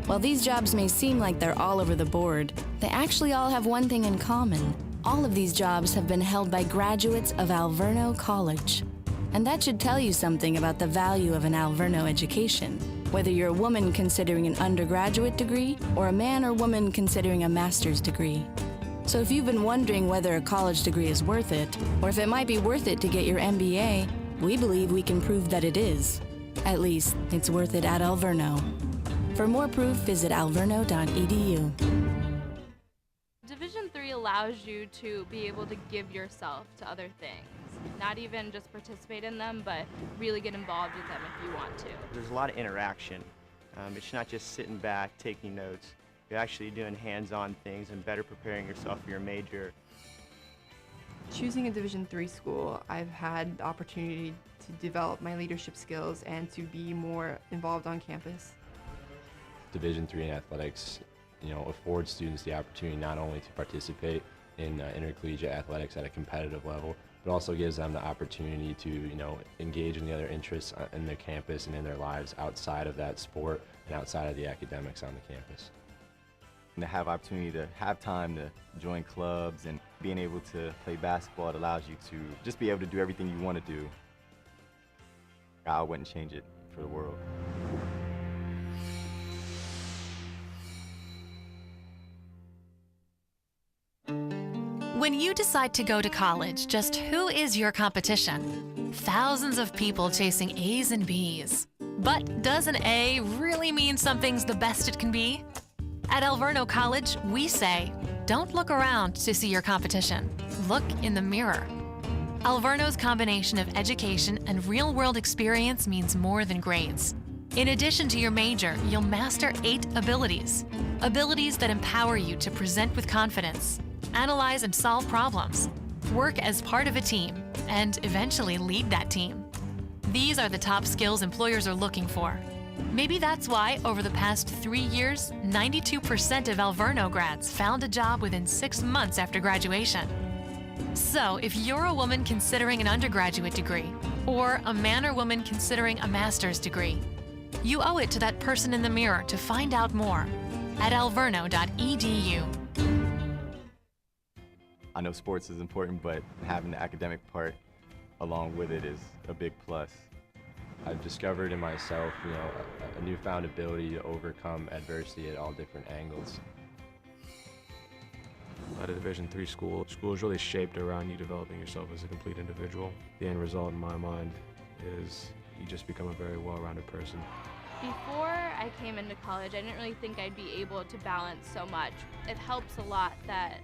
While these jobs may seem like they're all over the board, they actually all have one thing in common. All of these jobs have been held by graduates of Alverno College. And that should tell you something about the value of an Alverno education, whether you're a woman considering an undergraduate degree or a man or woman considering a master's degree. So if you've been wondering whether a college degree is worth it, or if it might be worth it to get your MBA, we believe we can prove that it is. At least, it's worth it at Alverno. For more proof, visit alverno.edu. Division III allows you to be able to give yourself to other things. Not even just participate in them, but really get involved with them if you want to. There's a lot of interaction. It's not just sitting back, taking notes. You're actually doing hands-on things and better preparing yourself for your major. Choosing a Division III school, I've had the opportunity to develop my leadership skills and to be more involved on campus. Division III in athletics, affords students the opportunity not only to participate in intercollegiate athletics at a competitive level, but also gives them the opportunity to, engage in the other interests in their campus and in their lives outside of that sport and outside of the academics on the campus. And to have opportunity to have time to join clubs and being able to play basketball, it allows you to just be able to do everything you want to do. I wouldn't change it for the world. When you decide to go to college, just who is your competition? Thousands of people chasing A's and B's. But does an A really mean something's the best it can be? At Alverno College, we say, don't look around to see your competition. Look in the mirror. Alverno's combination of education and real-world experience means more than grades. In addition to your major, you'll master 8 abilities. Abilities that empower you to present with confidence, analyze and solve problems, work as part of a team, and eventually lead that team. These are the top skills employers are looking for. Maybe that's why, over the past 3 years, 92% of Alverno grads found a job within 6 months after graduation. So, if you're a woman considering an undergraduate degree, or a man or woman considering a master's degree, you owe it to that person in the mirror to find out more at alverno.edu. I know sports is important, but having the academic part along with it is a big plus. I've discovered in myself, a newfound ability to overcome adversity at all different angles. At a Division III school is really shaped around you developing yourself as a complete individual. The end result in my mind is you just become a very well-rounded person. Before I came into college, I didn't really think I'd be able to balance so much. It helps a lot that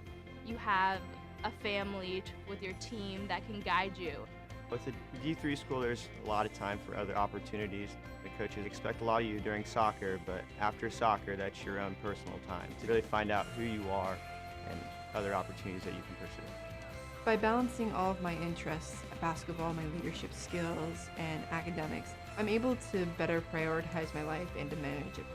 you have a family with your team that can guide you. With a D3 school, there's a lot of time for other opportunities. The coaches expect a lot of you during soccer, but after soccer, that's your own personal time to really find out who you are and other opportunities that you can pursue. By balancing all of my interests, basketball, my leadership skills, and academics, I'm able to better prioritize my life and to manage it.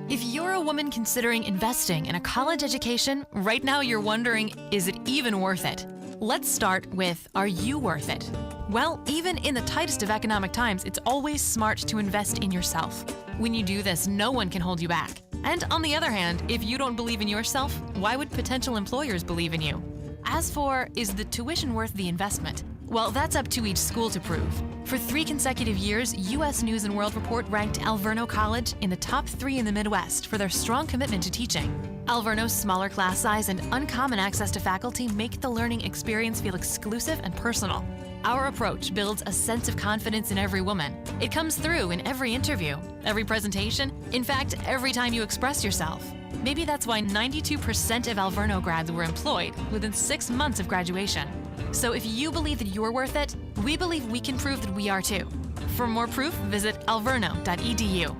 If you're a woman considering investing in a college education, right now you're wondering, is it even worth it? Let's start with, are you worth it? Well, even in the tightest of economic times, it's always smart to invest in yourself. When you do this, no one can hold you back. And on the other hand, if you don't believe in yourself, why would potential employers believe in you? As for, is the tuition worth the investment? Well, that's up to each school to prove. For 3 consecutive years, U.S. News & World Report ranked Alverno College in the top 3 in the Midwest for their strong commitment to teaching. Alverno's smaller class size and uncommon access to faculty make the learning experience feel exclusive and personal. Our approach builds a sense of confidence in every woman. It comes through in every interview, every presentation, in fact, every time you express yourself. Maybe that's why 92% of Alverno grads were employed within 6 months of graduation. So if you believe that you're worth it, we believe we can prove that we are too. For more proof, visit alverno.edu.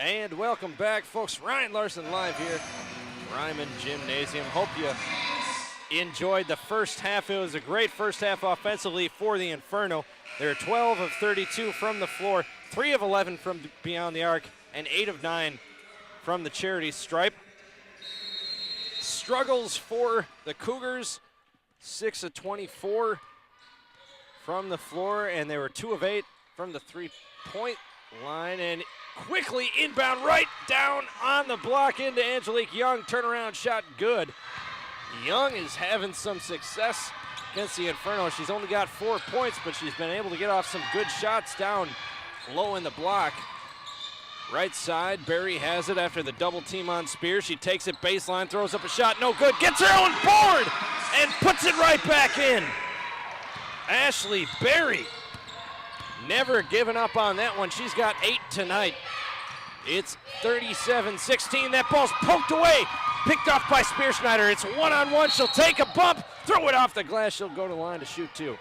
And welcome back, folks. Ryan Larson live here, Reiman Gymnasium. Hope you enjoyed the first half. It was a great first half offensively for the Inferno. They're 12 of 32 from the floor, 3 of 11 from beyond the arc, and 8 of 9 from the charity stripe. Struggles for the Cougars, 6 of 24 from the floor, and they were 2 of 8 from the three-point line, and quickly inbound right down on the block into Angelique Young. Turnaround shot good. Young is having some success against the Inferno. She's only got 4 points, but she's been able to get off some good shots down low in the block. Right side, Berry has it after the double team on Spears. She takes it baseline, throws up a shot, no good, gets her own board and puts it right back in. Ashley Berry never giving up on that one. She's got 8 tonight. It's 37-16. That ball's poked away, picked off by Spearschneider. It's one-on-one. She'll take a bump, throw it off the glass. She'll go to the line to shoot 2.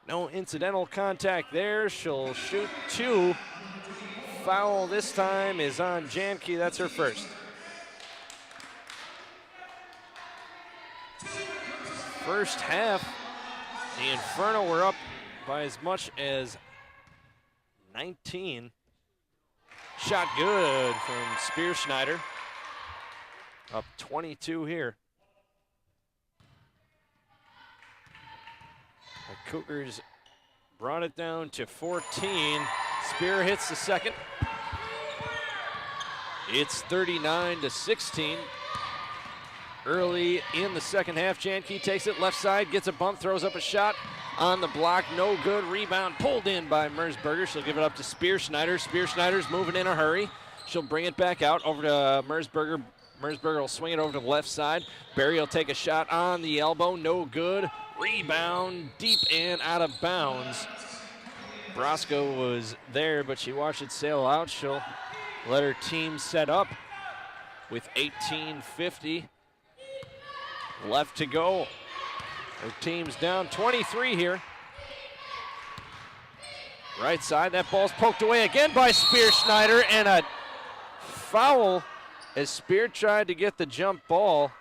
No incidental contact there. She'll shoot 2. Foul this time is on Janke. That's her first. First half, the Inferno were up by as much as 19. Shot good from Spearschneider. Up 22 here. The Cougars brought it down to 14. Spear hits the second. It's 39-16. Early in the second half, Janke takes it left side, gets a bump, throws up a shot on the block, no good. Rebound pulled in by Mersberger. She'll give it up to Spearschneider. Spearschneider's moving in a hurry. She'll bring it back out over to Mersberger. Mersberger will swing it over to the left side. Berry will take a shot on the elbow, no good. Rebound deep and out of bounds. Brosco was there, but she watched it sail out. She'll let her team set up with 18:50 left to go. Her team's down 23 here. Right side, that ball's poked away again by Spearschneider, and a foul as Spear tried to get the jump ball.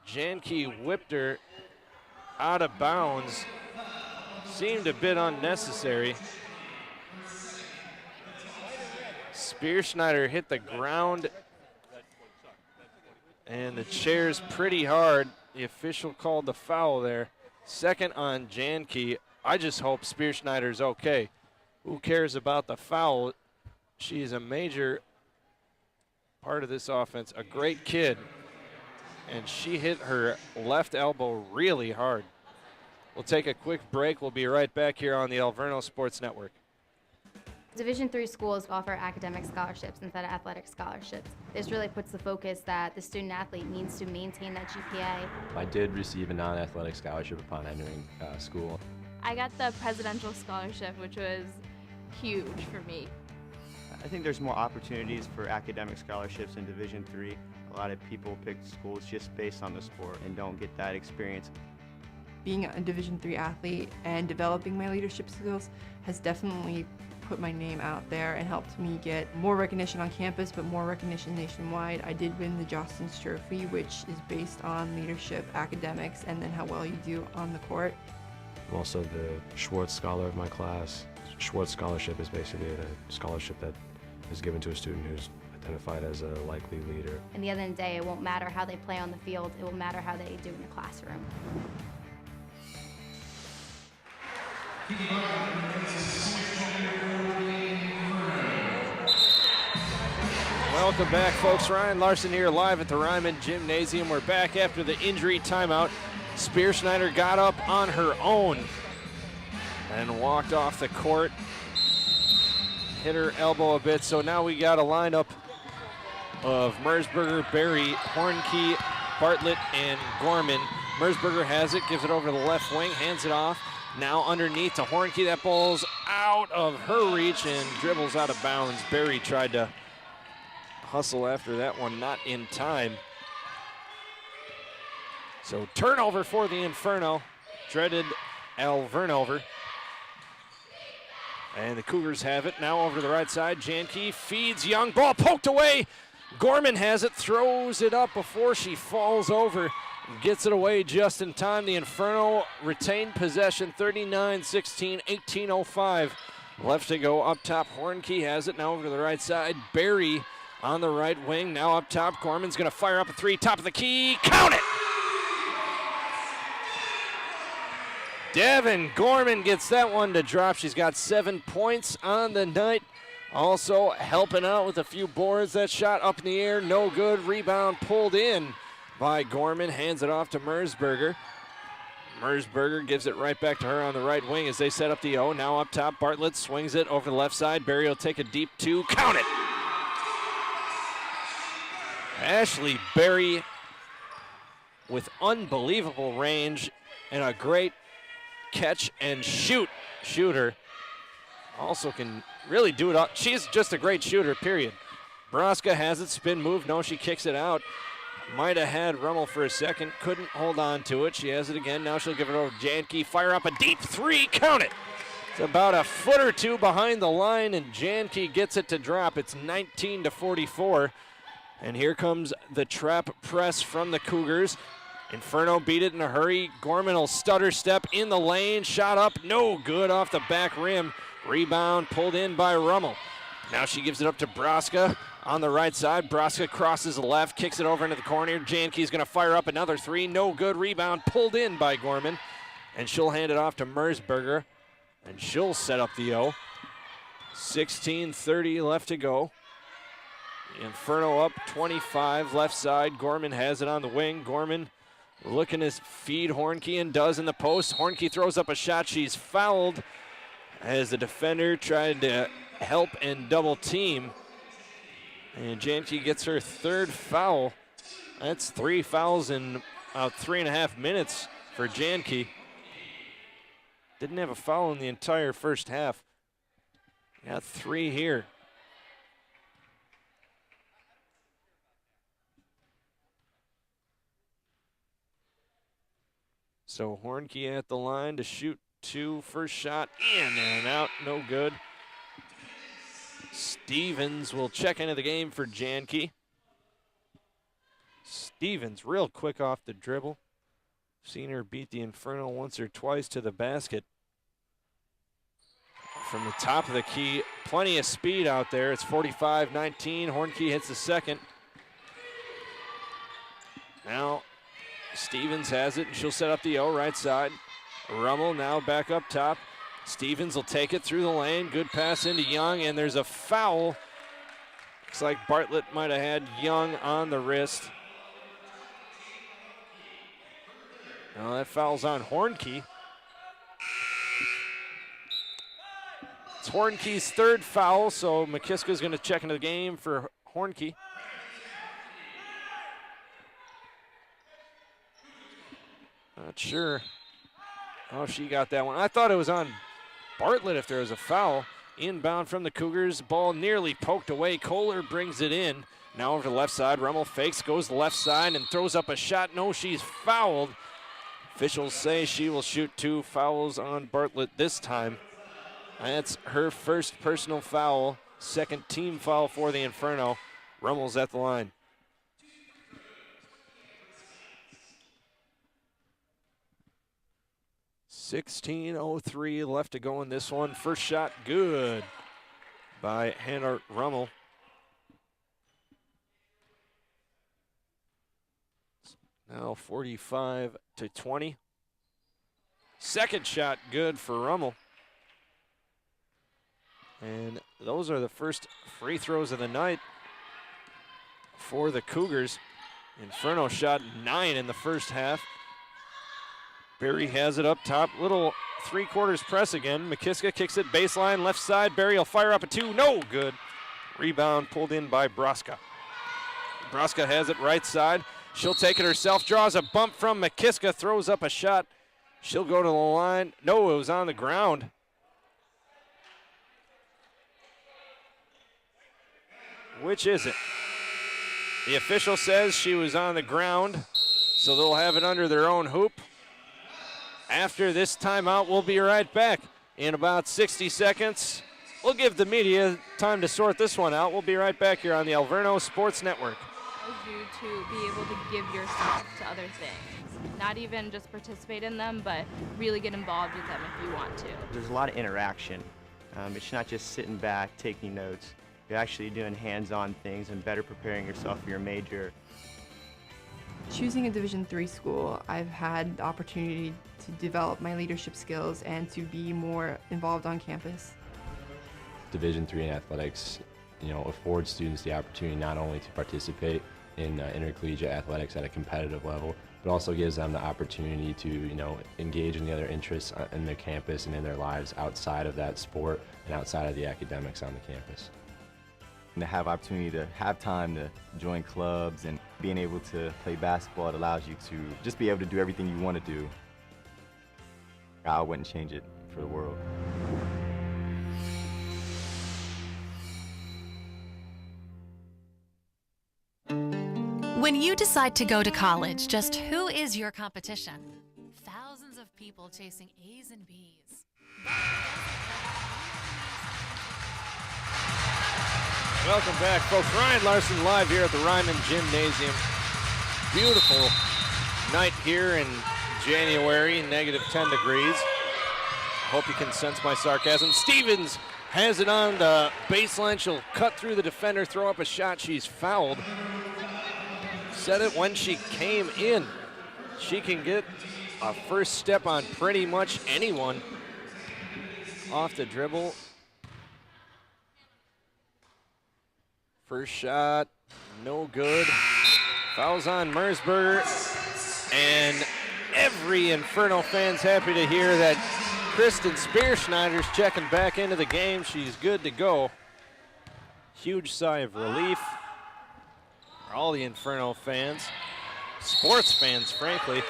Janke whipped her out of bounds. Seemed a bit unnecessary. Spearschneider hit the ground and the chairs pretty hard. The official called the foul there. Second on Janke. I just hope Spearschneider's okay. Who cares about the foul? She's a major part of this offense, a great kid, and she hit her left elbow really hard. We'll take a quick break. We'll be right back here on the Alverno Sports Network. Division III schools offer academic scholarships instead of athletic scholarships. This really puts the focus that the student athlete needs to maintain that GPA. I did receive a non-athletic scholarship upon entering school. I got the presidential scholarship, which was huge for me. I think there's more opportunities for academic scholarships in Division III. A lot of people pick schools just based on the sport and don't get that experience. Being a Division III athlete and developing my leadership skills has definitely put my name out there and helped me get more recognition on campus, but more recognition nationwide. I did win the Jostens Trophy, which is based on leadership, academics, and then how well you do on the court. I'm also the Schwartz Scholar of my class. Schwartz Scholarship is basically a scholarship that is given to a student who's identified as a likely leader. At the end of the day, it won't matter how they play on the field, it will matter how they do in the classroom. Welcome back, folks. Ryan Larson here live at the Reiman Gymnasium. We're back after the injury timeout. Spearschneider got up on her own and walked off the court. Hit her elbow a bit, so now we got a lineup of Mersberger, Berry, Hornkey, Bartlett, and Gorman. Mersberger has it, gives it over to the left wing, hands it off. Now underneath to Hornkey. That ball's out of her reach and dribbles out of bounds. Berry tried to hustle after that one, not in time. So turnover for the Inferno. Dreaded Alverno. And the Cougars have it now over to the right side. Janke feeds Young. Ball poked away. Gorman has it, throws it up before she falls over. Gets it away just in time. The Inferno retained possession, 39-16, 18:05 left to go. Up top, Hornkey has it now over to the right side. Barry on the right wing, now up top. Gorman's going to fire up a three, top of the key. Count it! Devin Gorman gets that one to drop. She's got 7 points on the night. Also helping out with a few boards. That shot up in the air, no good. Rebound pulled in by Gorman. Hands it off to Mersberger. Mersberger gives it right back to her on the right wing as they set up the O. Now up top, Bartlett swings it over the left side. Barry will take a deep two. Count it! Ashley Berry with unbelievable range and a great catch and shooter. Also can really do it all. She's just a great shooter, period. Broska has it, spin move. No, she kicks it out. Might have had Rummel for a second, couldn't hold on to it. She has it again. Now she'll give it over to Janke. Fire up a deep three, count it. It's about a foot or two behind the line, and Janke gets it to drop. It's 19-44. And here comes the trap press from the Cougars. Inferno beat it in a hurry. Gorman will stutter step in the lane. Shot up, no good off the back rim. Rebound pulled in by Rummel. Now she gives it up to Broska on the right side. Broska crosses the left, kicks it over into the corner. Janke's going to fire up another three. No good. Rebound pulled in by Gorman. And she'll hand it off to Mersberger. And she'll set up the O. 16:30 left to go. Inferno up 25 left side. Gorman has it on the wing. Gorman looking to feed Hornkey and does in the post. Hornkey throws up a shot. She's fouled as the defender tried to help and double team. And Janke gets her third foul. That's 3 fouls in about 3.5 minutes for Janke. Didn't have a foul in the entire first half. Got 3 here. So Hornkey at the line to shoot 2. First shot in and out, no good. Stevens will check into the game for Janke. Stevens real quick off the dribble. Seen her beat the Inferno once or twice to the basket. From the top of the key, plenty of speed out there. It's 45-19. Hornkey hits the second. Now Stevens has it, and she'll set up the O right side. Rummel now back up top. Stevens will take it through the lane. Good pass into Young, and there's a foul. Looks like Bartlett might have had Young on the wrist. Now that foul's on Hornkey. It's Hornkey's third foul, so McKiska's going to check into the game for Hornkey. Not sure how she got that one. I thought it was on Bartlett if there was a foul. Inbound from the Cougars. Ball nearly poked away. Kohler brings it in. Now over to the left side. Rummel fakes, goes to the left side, and throws up a shot. No, she's fouled. Officials say she will shoot 2 fouls on Bartlett this time. That's her first personal foul. Second team foul for the Inferno. Rummel's at the line. .16:03 left to go in this one. First shot good by Hannah Rummel. Now 45-20. Second shot good for Rummel. And those are the first free throws of the night for the Cougars. Inferno shot 9 in the first half. Barry has it up top. Little 3/4 press again. McKiska kicks it baseline, left side. Barry will fire up a 2. No good. Rebound pulled in by Broska. Broska has it right side. She'll take it herself. Draws a bump from McKiska. Throws up a shot. She'll go to the line. No, it was on the ground. Which is it? The official says she was on the ground, so they'll have it under their own hoop. After this timeout, we'll be right back. in about 60 seconds. We'll give the media time to sort this one out. We'll be right back here on the Alverno Sports Network. Allows you to be able to give yourself to other things. Not even just participate in them, but really get involved with them if you want to. There's a lot of interaction. It's not just sitting back, taking notes. You're actually doing hands-on things and better preparing yourself for your major. Choosing a Division III school, I've had the opportunity to develop my leadership skills and to be more involved on campus. Division III in athletics, affords students the opportunity not only to participate in intercollegiate athletics at a competitive level, but also gives them the opportunity to, engage in the other interests in their campus and in their lives outside of that sport and outside of the academics on the campus. And to have opportunity to have time to join clubs and being able to play basketball, it allows you to just be able to do everything you want to do. I wouldn't change it for the world. When you decide to go to college, just who is your competition? Thousands of people chasing A's and B's. Welcome back, folks. Ryan Larson live here at the Reiman Gymnasium. Beautiful night here in January, -10 degrees. Hope you can sense my sarcasm. Stevens has it on the baseline. She'll cut through the defender, throw up a shot. She's fouled. Said it when she came in. She can get a first step on pretty much anyone off the dribble. First shot, no good. Fouls on Mersberger. And every Inferno fan's happy to hear that Kristen Spearschneider's checking back into the game. She's good to go. Huge sigh of relief. All the Inferno fans, sports fans, frankly.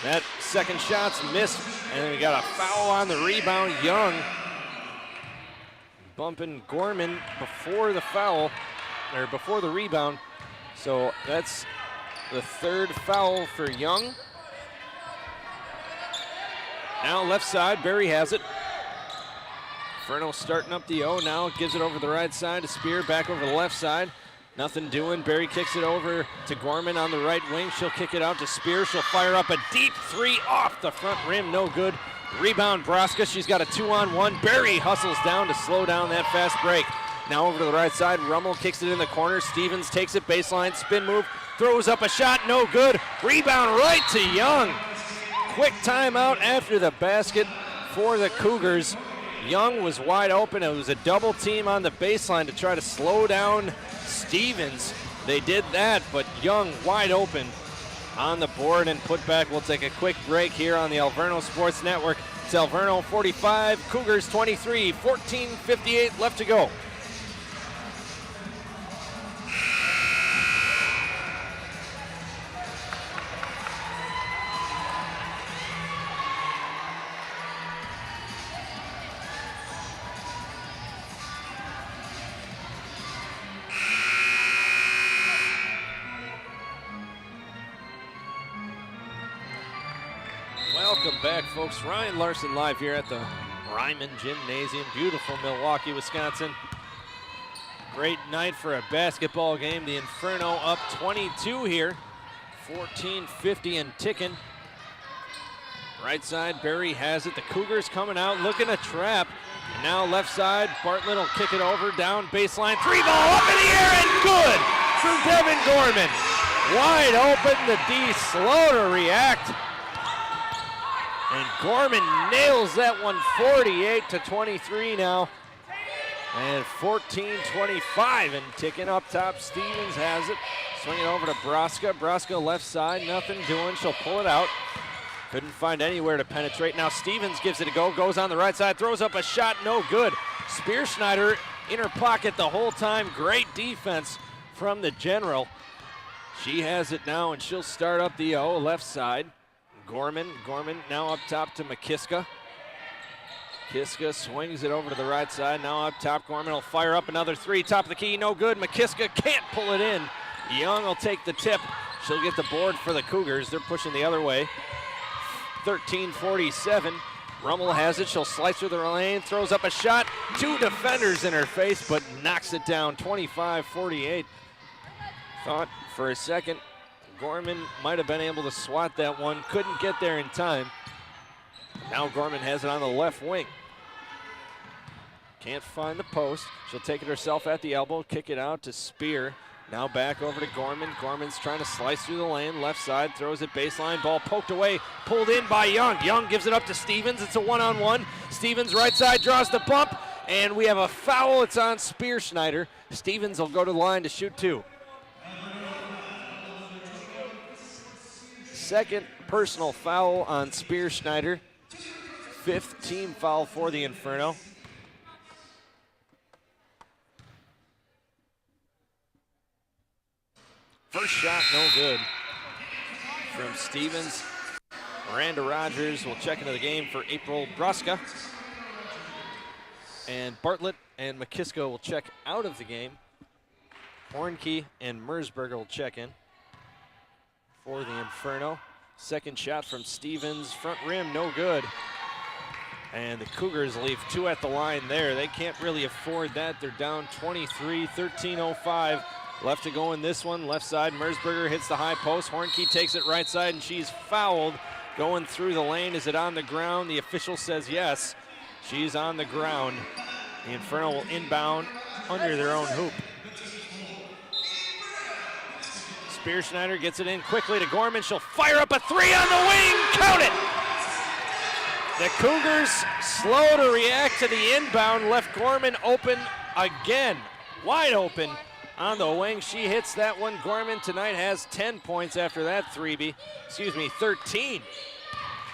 That second shot's missed, and then we got a foul on the rebound. Young bumping Gorman before the foul, or before the rebound. So that's the third foul for Young. Now left side, Berry has it. Inferno starting up the O now, gives it over the right side to Spear, back over the left side. Nothing doing. Berry kicks it over to Gorman on the right wing. She'll kick it out to Spear. She'll fire up a deep three off the front rim. No good. Rebound Broska. She's got a 2-on-1. Berry hustles down to slow down that fast break. Now over to the right side. Rummel kicks it in the corner. Stevens takes it baseline. Spin move. Throws up a shot. No good. Rebound right to Young. Quick timeout after the basket for the Cougars. Young was wide open. It was a double team on the baseline to try to slow down Stevens. They did that, but Young wide open on the board and put back. We'll take a quick break here on the Alverno Sports Network. It's Alverno 45, Cougars 23, 14:58 left to go. Welcome back, folks. Ryan Larson live here at the Reiman Gymnasium. Beautiful Milwaukee, Wisconsin. Great night for a basketball game. The Inferno up 22 here. 14:50 and ticking. Right side, Berry has it. The Cougars coming out, looking a trap. And now left side, Bartlett will kick it over, down baseline. Three ball up in the air and good from Devin Gorman. Wide open, the D slow to react. And Gorman nails that one, 48-23 now. And 14:25 and ticking up top. Stevens has it. Swing it over to Broska. Broska left side, nothing doing. She'll pull it out. Couldn't find anywhere to penetrate. Now Stevens gives it a go, goes on the right side, throws up a shot, no good. Spearschneider in her pocket the whole time. Great defense from the General. She has it now, and she'll start up the O, left side. Gorman now up top to McKiska. Kiska swings it over to the right side. Now up top, Gorman will fire up another three. Top of the key, no good. McKiska can't pull it in. Young will take the tip. She'll get the board for the Cougars. They're pushing the other way. 13:47. Rummel has it. She'll slice through the lane, throws up a shot. 2 defenders in her face, but knocks it down 25-48. Thought for a second Gorman might have been able to swat that one. Couldn't get there in time. Now Gorman has it on the left wing. Can't find the post. She'll take it herself at the elbow, kick it out to Spear. Now back over to Gorman. Gorman's trying to slice through the lane. Left side, throws it baseline. Ball poked away, pulled in by Young. Young gives it up to Stevens. It's a one-on-one. Stevens right side draws the bump, and we have a foul. It's on Spear Schneider. Stevens will go to the line to shoot 2. Second personal foul on Spear Schneider. 5th team foul for the Inferno. First shot, no good from Stevens. Miranda Rogers will check into the game for April Bruska. And Bartlett and McKisko will check out of the game. Hornkey and Mersberger will check in for the Inferno. Second shot from Stevens, front rim, no good. And the Cougars leave 2 at the line there. They can't really afford that. They're down 23, 13:05. Left to go in this one. Left side, Mersberger hits the high post. Hornkey takes it right side, and she's fouled. Going through the lane. Is it on the ground? The official says yes. She's on the ground. The Inferno will inbound under their own hoop. Spear Schneider gets it in quickly to Gorman. She'll fire up a 3 on the wing. Count it! The Cougars, slow to react to the inbound, left Gorman open again. Wide open on the wing. She hits that one. Gorman tonight has 10 points after that 13.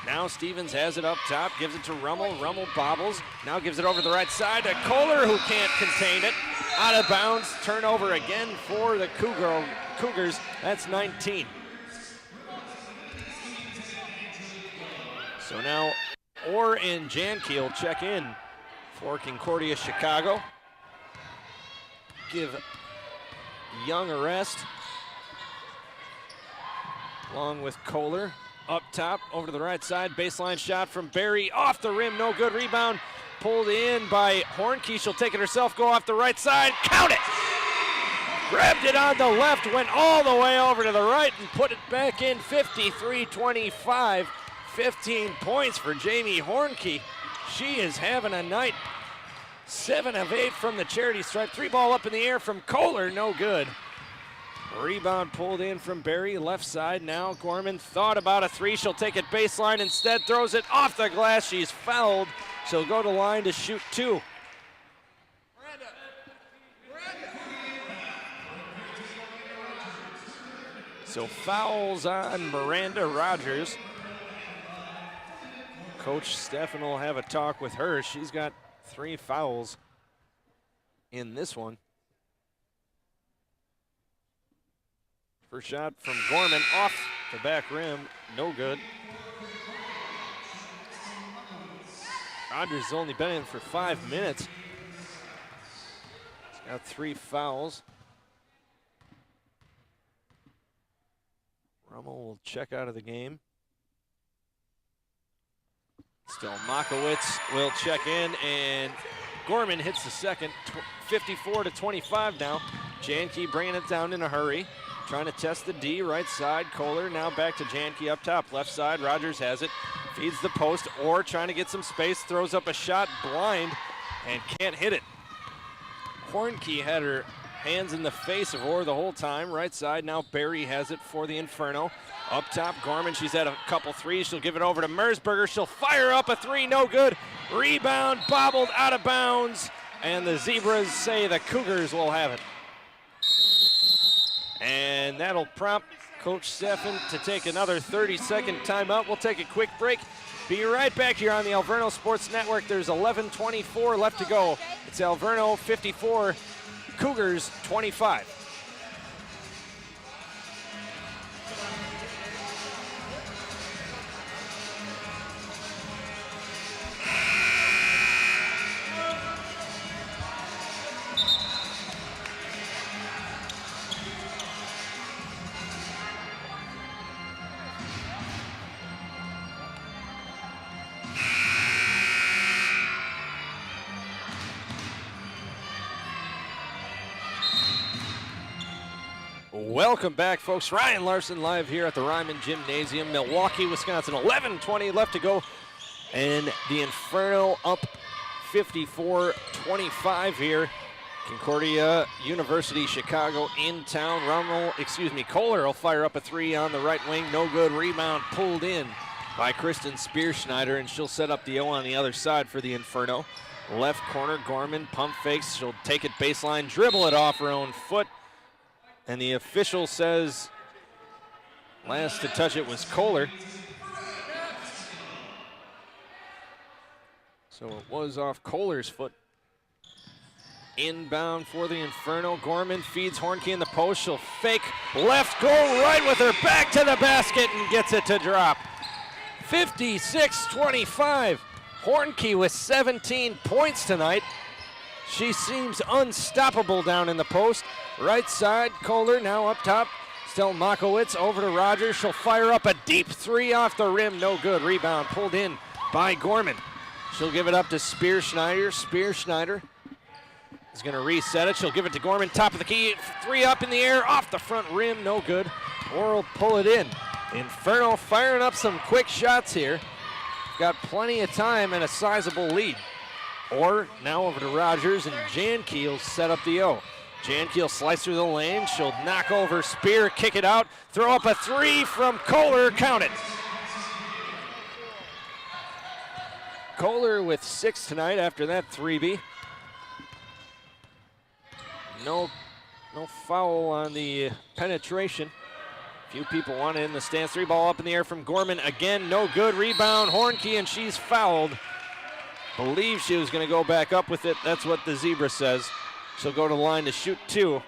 Now Stevens has it up top, gives it to Rummel. Rummel bobbles, now gives it over to the right side to Kohler, who can't contain it. Out of bounds, turnover again for the Cougars. That's 19. So now Orr and Janke will check in for Concordia Chicago. Give Young a rest, along with Kohler. Up top, over to the right side, baseline shot from Barry, off the rim, no good. Rebound pulled in by Hornkey. She'll take it herself, go off the right side, count it! Grabbed it on the left, went all the way over to the right and put it back in. 53-25, 15 points for Jamie Hornkey. She is having a night. 7 of 8 from the charity stripe. 3 ball up in the air from Kohler, no good. Rebound pulled in from Barry, left side. Now Gorman thought about a 3. She'll take it baseline, instead throws it off the glass. She's fouled. She'll go to line to shoot 2. So fouls on Miranda Rogers. Coach Steffen will have a talk with her. She's got 3 fouls in this one. First shot from Gorman off the back rim, no good. Rogers has only been in for 5 minutes. He's got 3 fouls. Rummel will check out of the game. Still Makowitz will check in, and Gorman hits the second. 54-25 now. Janke bringing it down in a hurry. Trying to test the D, right side. Kohler now back to Janke up top. Left side, Rogers has it. Feeds the post, or trying to get some space. Throws up a shot, blind, and can't hit it. Hornkey had her hands in the face of Orr the whole time. Right side, now Barry has it for the Inferno. Up top, Gorman, she's had a couple 3s. She'll give it over to Mersberger. She'll fire up a 3, no good. Rebound, bobbled out of bounds, and the Zebras say the Cougars will have it. And that'll prompt Coach Steffen to take another 30-second timeout. We'll take a quick break. Be right back here on the Alverno Sports Network. There's 11:24 left to go. It's Alverno 54, Cougars 25. Welcome back, folks. Ryan Larson live here at the Reiman Gymnasium, Milwaukee, Wisconsin. 11:20 left to go. And the Inferno up 54-25 here. Concordia University, Chicago in town. Kohler will fire up a three on the right wing. No good. Rebound pulled in by Kristen Spearschneider, and she'll set up the O on the other side for the Inferno. Left corner, Gorman pump fakes. She'll take it baseline, dribble it off her own foot. And the official says last to touch it was Kohler. So it was off Kohler's foot. Inbound for the Inferno. Gorman feeds Hornkey in the post. She'll fake left, go right with her back to the basket and gets it to drop. 56-25. Hornkey with 17 points tonight. She seems unstoppable down in the post. Right side, Kohler now up top. Still Makowitz over to Rogers. She'll fire up a deep three off the rim. No good. Rebound pulled in by Gorman. She'll give it up to Spearschneider. Spearschneider is going to reset it. She'll give it to Gorman. Top of the key. Three up in the air. Off the front rim. No good. Or will pull it in. Inferno firing up some quick shots here. Got plenty of time and a sizable lead. Or now over to Rogers, and Jankeel set up the O. Jankeel slice through the lane. She'll knock over Spear, kick it out, throw up a three from Kohler. Count it. Kohler with 6 tonight after that 3B. No foul on the penetration. Few people want it in the stands. 3 ball up in the air from Gorman. Again, no good. Rebound, Hornkey, and she's fouled. Believe she was going to go back up with it. That's what the zebra says. She'll go to the line to shoot 2.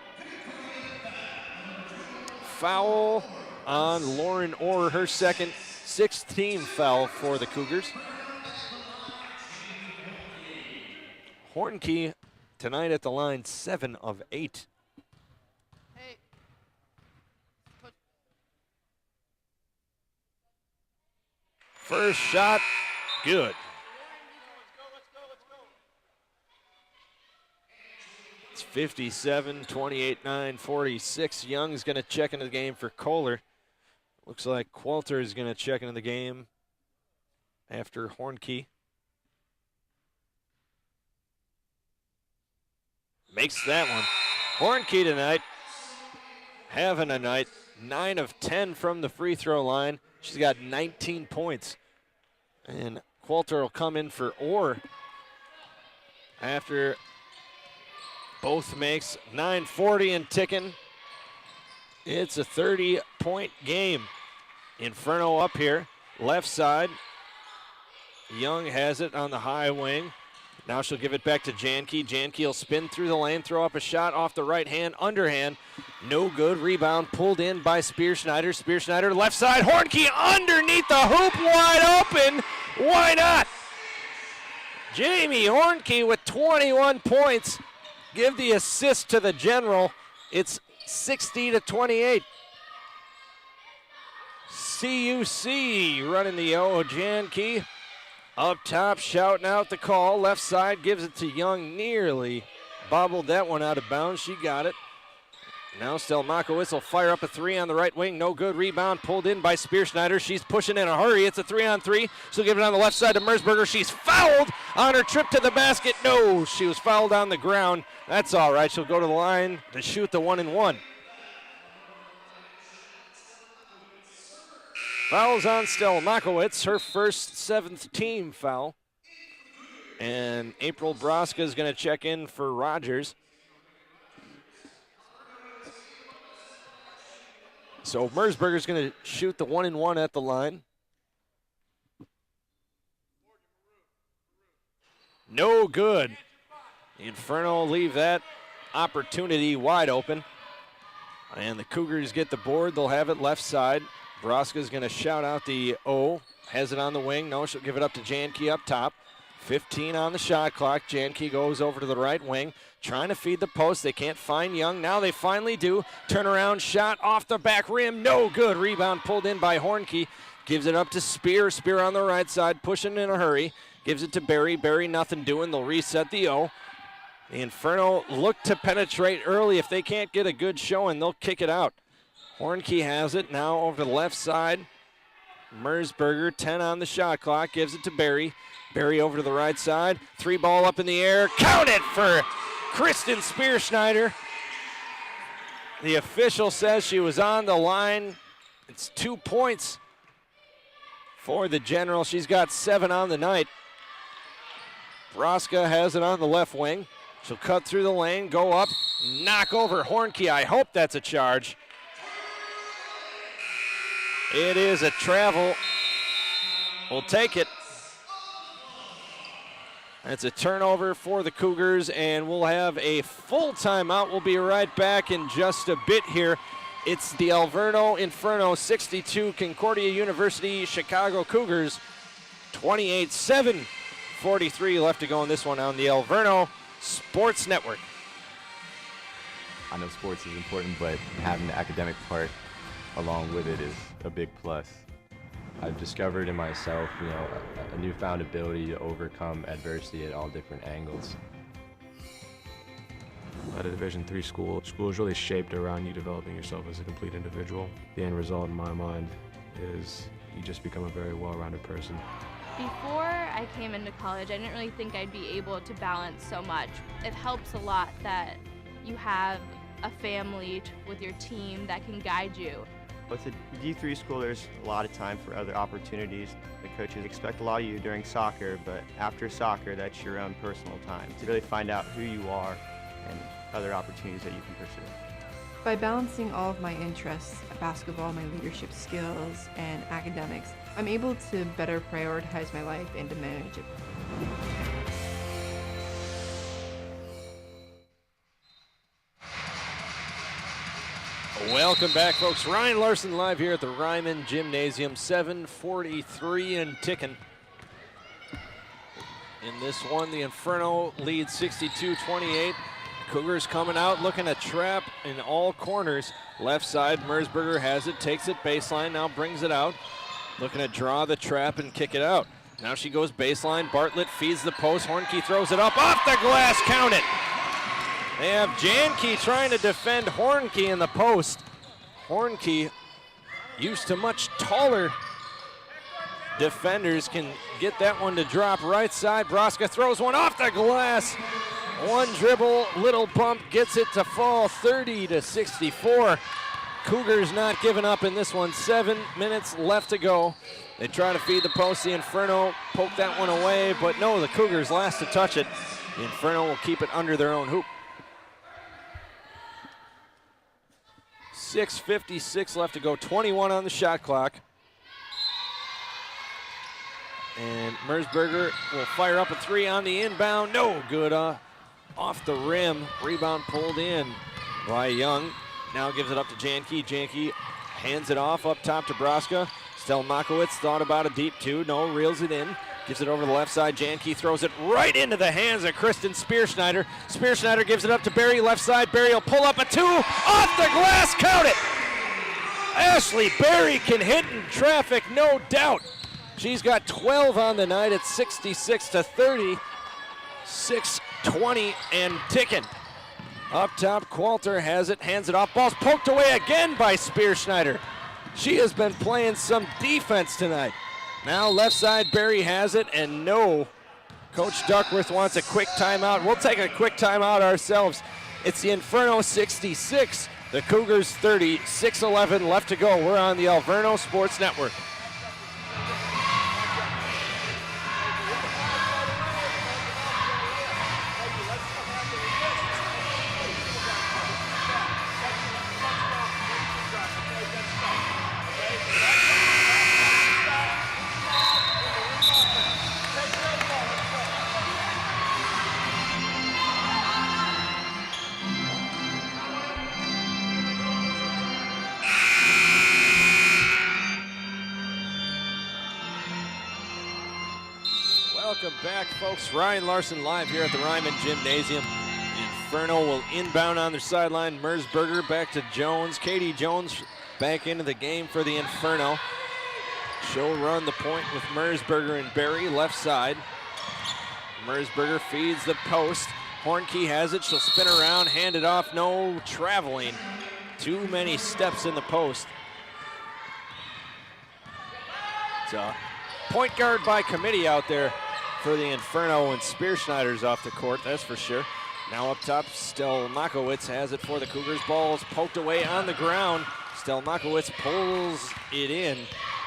Foul on Lauren Orr, her second, 6th team foul for the Cougars. Hornkey tonight at the line, 7 of 8. First shot, good. It's 57, 28, 9, 46. Young's going to check into the game for Kohler. Looks like Qualter is going to check into the game after Hornkey. Makes that one. Hornkey tonight, having a night. 9 of 10 from the free throw line. She's got 19 points. And Qualter will come in for Orr after both makes. 9:40 and ticking. It's a 30-point game. Inferno up here, left side. Young has it on the high wing. Now she'll give it back to Jankey. Jankey will spin through the lane, throw up a shot off the right hand, underhand. No good. Rebound pulled in by Spearschneider. Spearschneider left side. Hornkey underneath the hoop, wide open. Why not? Jamie Hornkey with 21 points. Give the assist to the general. It's 60-28. CUC running the O. Jankey up top, shouting out the call. Left side gives it to Young. Nearly bobbled that one out of bounds. She got it. Now Stelmakowicz will fire up a three on the right wing. No good. Rebound pulled in by Spearschneider. She's pushing in a hurry. It's a 3-on-3. She'll give it on the left side to Merzberger. She's fouled on her trip to the basket. No, she was fouled on the ground. That's all right. She'll go to the line to shoot the 1-and-1. Fouls on Stelmakowicz, her first 7th team foul. And April Broska is going to check in for Rogers. So Merzberger's going to shoot the 1-and-1 at the line. No good. The Inferno will leave that opportunity wide open. And the Cougars get the board. They'll have it left side. Broska's going to shout out the O. Has it on the wing. No, she'll give it up to Jankey up top. 15 on the shot clock. Jankey goes over to the right wing, trying to feed the post. They can't find Young. Now they finally do. Turnaround shot off the back rim. No good. Rebound pulled in by Hornkey. Gives it up to Spear. Spear on the right side, pushing in a hurry. Gives it to Barry. Barry nothing doing. They'll reset the O. The Inferno look to penetrate early. If they can't get a good showing, they'll kick it out. Hornkey has it now over to the left side. Mersberger, 10 on the shot clock, gives it to Barry. Barry over to the right side. 3 ball up in the air. Count it for Kristen Spearschneider. The official says she was on the line. It's 2 points for the General. She's got 7 on the night. Broska has it on the left wing. She'll cut through the lane, go up, knock over Hornkey. I hope that's a charge. It is a travel. We'll take it. It's a turnover for the Cougars, and we'll have a full timeout. We'll be right back in just a bit here. It's the Alverno Inferno 62, Concordia University Chicago Cougars 28, 7:43 left to go in this one on the Alverno Sports Network. I know sports is important, but having the academic part along with it is a big plus. I've discovered in myself, a newfound ability to overcome adversity at all different angles. At a Division III school is really shaped around you developing yourself as a complete individual. The end result in my mind is you just become a very well-rounded person. Before I came into college, I didn't really think I'd be able to balance so much. It helps a lot that you have a family with your team that can guide you. With a D3 school, there's a lot of time for other opportunities. The coaches expect a lot of you during soccer, but after soccer, that's your own personal time to really find out who you are and other opportunities that you can pursue. By balancing all of my interests, basketball, my leadership skills, and academics, I'm able to better prioritize my life and to manage it. Welcome back, folks. Ryan Larson live here at the Reiman Gymnasium, 7:43 and ticking. In this one, the Inferno leads 62-28. Cougars coming out, looking to trap in all corners. Left side, Mersberger has it, takes it baseline, now brings it out. Looking to draw the trap and kick it out. Now she goes baseline, Bartlett feeds the post, Hornkey throws it up, off the glass, count it! They have Jankey trying to defend Hornkey in the post. Hornkey, used to much taller defenders, can get that one to drop right side. Broska throws one off the glass. One dribble, little bump, gets it to fall 30-64. Cougars not giving up in this one. 7 minutes left to go. They try to feed the post. The Inferno poke that one away, but no, the Cougars last to touch it. The Inferno will keep it under their own hoop. 6:56 left to go, 21 on the shot clock. And Mersberger will fire up a 3 on the inbound. No good, off the rim. Rebound pulled in by Young. Now gives it up to Jankey. Jankey hands it off up top to Broska. Stelmakowicz thought about a deep 2. No, reels it in. Gives it over the left side. Jankey throws it right into the hands of Kristen Spearschneider. Spearschneider gives it up to Barry, left side. Barry will pull up a 2. Off the glass, count it! Ashley Barry can hit in traffic, no doubt. She's got 12 on the night at 66-30. 6:20 and ticking. Up top, Qualter has it, hands it off. Ball's poked away again by Spearschneider. She has been playing some defense tonight. Now left side, Barry has it, and no. Coach Duckworth wants a quick timeout. We'll take a quick timeout ourselves. It's the Inferno 66, the Cougars 30, 6:11 left to go. We're on the Alverno Sports Network. Welcome back, folks. Ryan Larson live here at the Reiman Gymnasium. Inferno will inbound on their sideline. Mersberger back to Jones. Katie Jones back into the game for the Inferno. She'll run the point with Mersberger and Barry left side. Mersberger feeds the post. Hornkey has it. She'll spin around, hand it off. No traveling Too many steps in the post. It's a point guard by committee out there for the Inferno, and Spearschneider's off the court, that's for sure. Now up top, Stelmakowicz has it for the Cougars. Ball's poked away on the ground. Stelmakowicz pulls it in,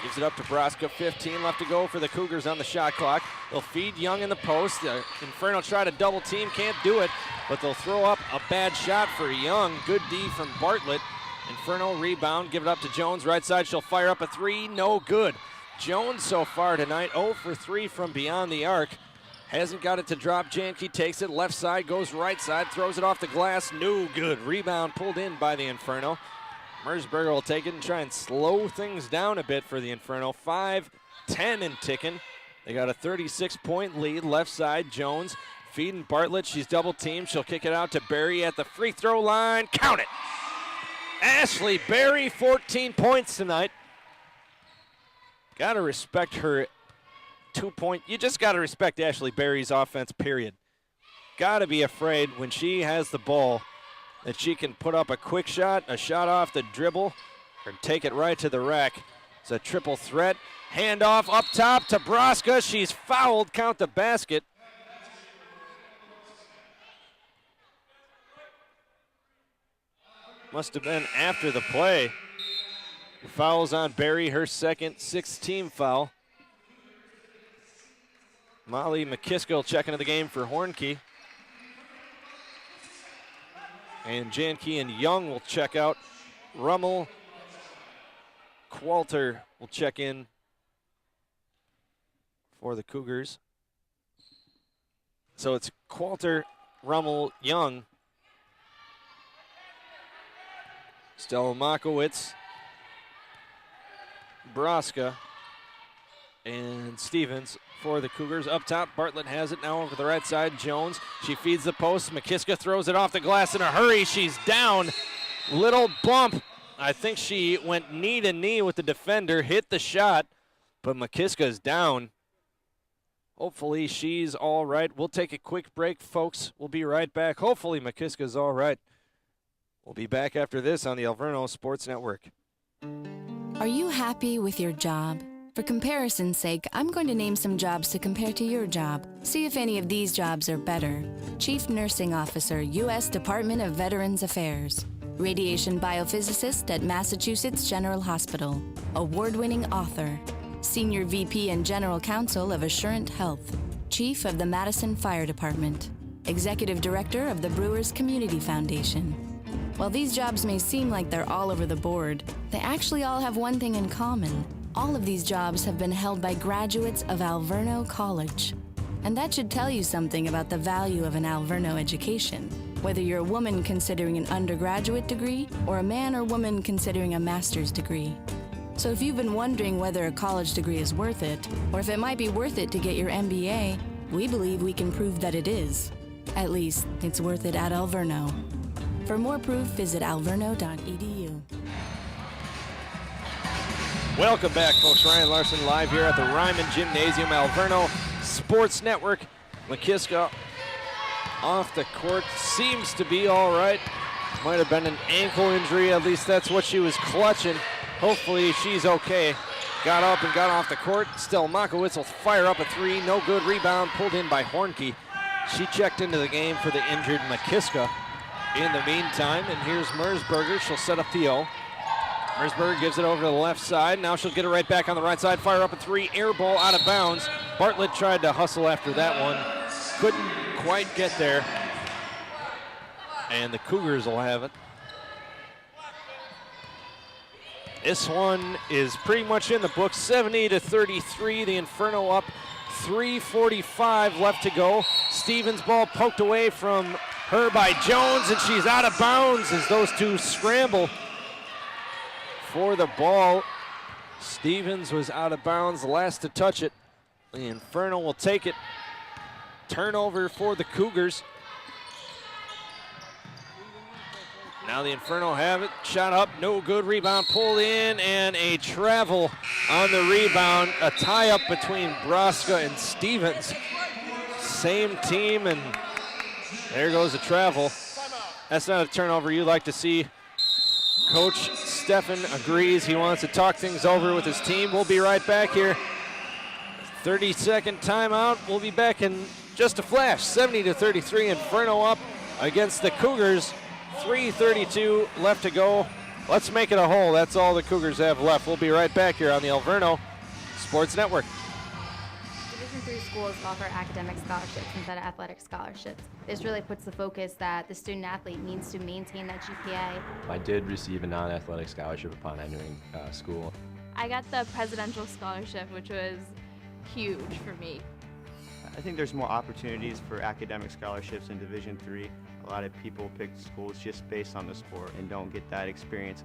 gives it up to Broska. 15 left to go for the Cougars on the shot clock. They'll feed Young in the post. Inferno try to double team, can't do it, but they'll throw up a bad shot for Young. Good D from Bartlett. Inferno rebound, give it up to Jones. Right side, she'll fire up a three, no good. Jones so far tonight, 0 for 3 from beyond the arc. Hasn't got it to drop. Janke takes it, left side, goes right side, throws it off the glass, no good. Rebound pulled in by the Inferno. Mersberger will take it and try and slow things down a bit for the Inferno. 5-10 and ticking. They got a 36-point lead. Left side, Jones feeding Bartlett. She's double teamed. She'll kick it out to Berry at the free throw line. Count it. Ashley Berry, 14 points tonight. Got to respect her 2-point. You just got to respect Ashley Berry's offense, period. Got to be afraid when she has the ball that she can put up a quick shot, a shot off the dribble, or take it right to the rack. It's a triple threat. Handoff up top to Broska. She's fouled. Count the basket. Must have been after the play. Fouls on Berry, her second, 6th team foul. Molly McKiskill checking into the game for Hornkey. And Janke and Young will check out. Rummel, Qualter will check in for the Cougars. So it's Qualter, Rummel, Young. Stelmakowicz, Broska, and Stevens for the Cougars. Up top, Bartlett has it now over the right side. Jones, she feeds the post. McKiska throws it off the glass in a hurry. She's down. Little bump. I think she went knee to knee with the defender, hit the shot, but McKiska's down. Hopefully she's all right. We'll take a quick break, folks. We'll be right back. Hopefully McKiska's all right. We'll be back after this on the Alverno Sports Network. Are you happy with your job? For comparison's sake, I'm going to name some jobs to compare to your job. See if any of these jobs are better. Chief Nursing Officer, U.S. Department of Veterans Affairs. Radiation Biophysicist at Massachusetts General Hospital. Award-winning author. Senior VP and General Counsel of Assurant Health. Chief of the Madison Fire Department. Executive Director of the Brewers Community Foundation. While these jobs may seem like they're all over the board, they actually all have one thing in common. All of these jobs have been held by graduates of Alverno College. And that should tell you something about the value of an Alverno education, whether you're a woman considering an undergraduate degree or a man or woman considering a master's degree. So if you've been wondering whether a college degree is worth it, or if it might be worth it to get your MBA, we believe we can prove that it is. At least, it's worth it at Alverno. For more proof, visit alverno.edu. Welcome back, folks. Ryan Larson live here at the Reiman Gymnasium, Alverno Sports Network. McKiska off the court, seems to be all right. Might have been an ankle injury, at least that's what she was clutching. Hopefully she's okay. Got up and got off the court. Stelmakowicz will fire up a three, no good. Rebound pulled in by Hornkey. She checked into the game for the injured McKiska. In the meantime, and here's Mersberger. She'll set up the O. Mersberger gives it over to the left side. Now she'll get it right back on the right side. Fire up a three, air ball out of bounds. Bartlett tried to hustle after that one. Couldn't quite get there. And the Cougars will have it. This one is pretty much in the books. 70-33, the Inferno up. 3:45 left to go. Stevens' ball poked away from her by Jones, and she's out of bounds as those two scramble for the ball. Stevens was out of bounds, last to touch it. The Inferno will take it. Turnover for the Cougars. Now the Inferno have it. Shot up, no good. Rebound pulled in, and a travel on the rebound. A tie-up between Broska and Stevens. Same team, and there goes a travel. That's not a turnover you like to see Coach Stefan agrees he wants to talk things over with his team. We'll be right back here. 30-second timeout. We'll be back in just a flash. 70-33, Inferno up against the Cougars. 3:32 left to go. Let's make it a whole. That's all the Cougars have left. We'll be right back here on the Alverno Sports Network. Division III schools offer academic scholarships instead of athletic scholarships. This really puts the focus that the student athlete needs to maintain that GPA. I did receive a non-athletic scholarship upon entering school. I got the presidential scholarship, which was huge for me. I think there's more opportunities for academic scholarships in Division III. A lot of people pick schools just based on the sport and don't get that experience.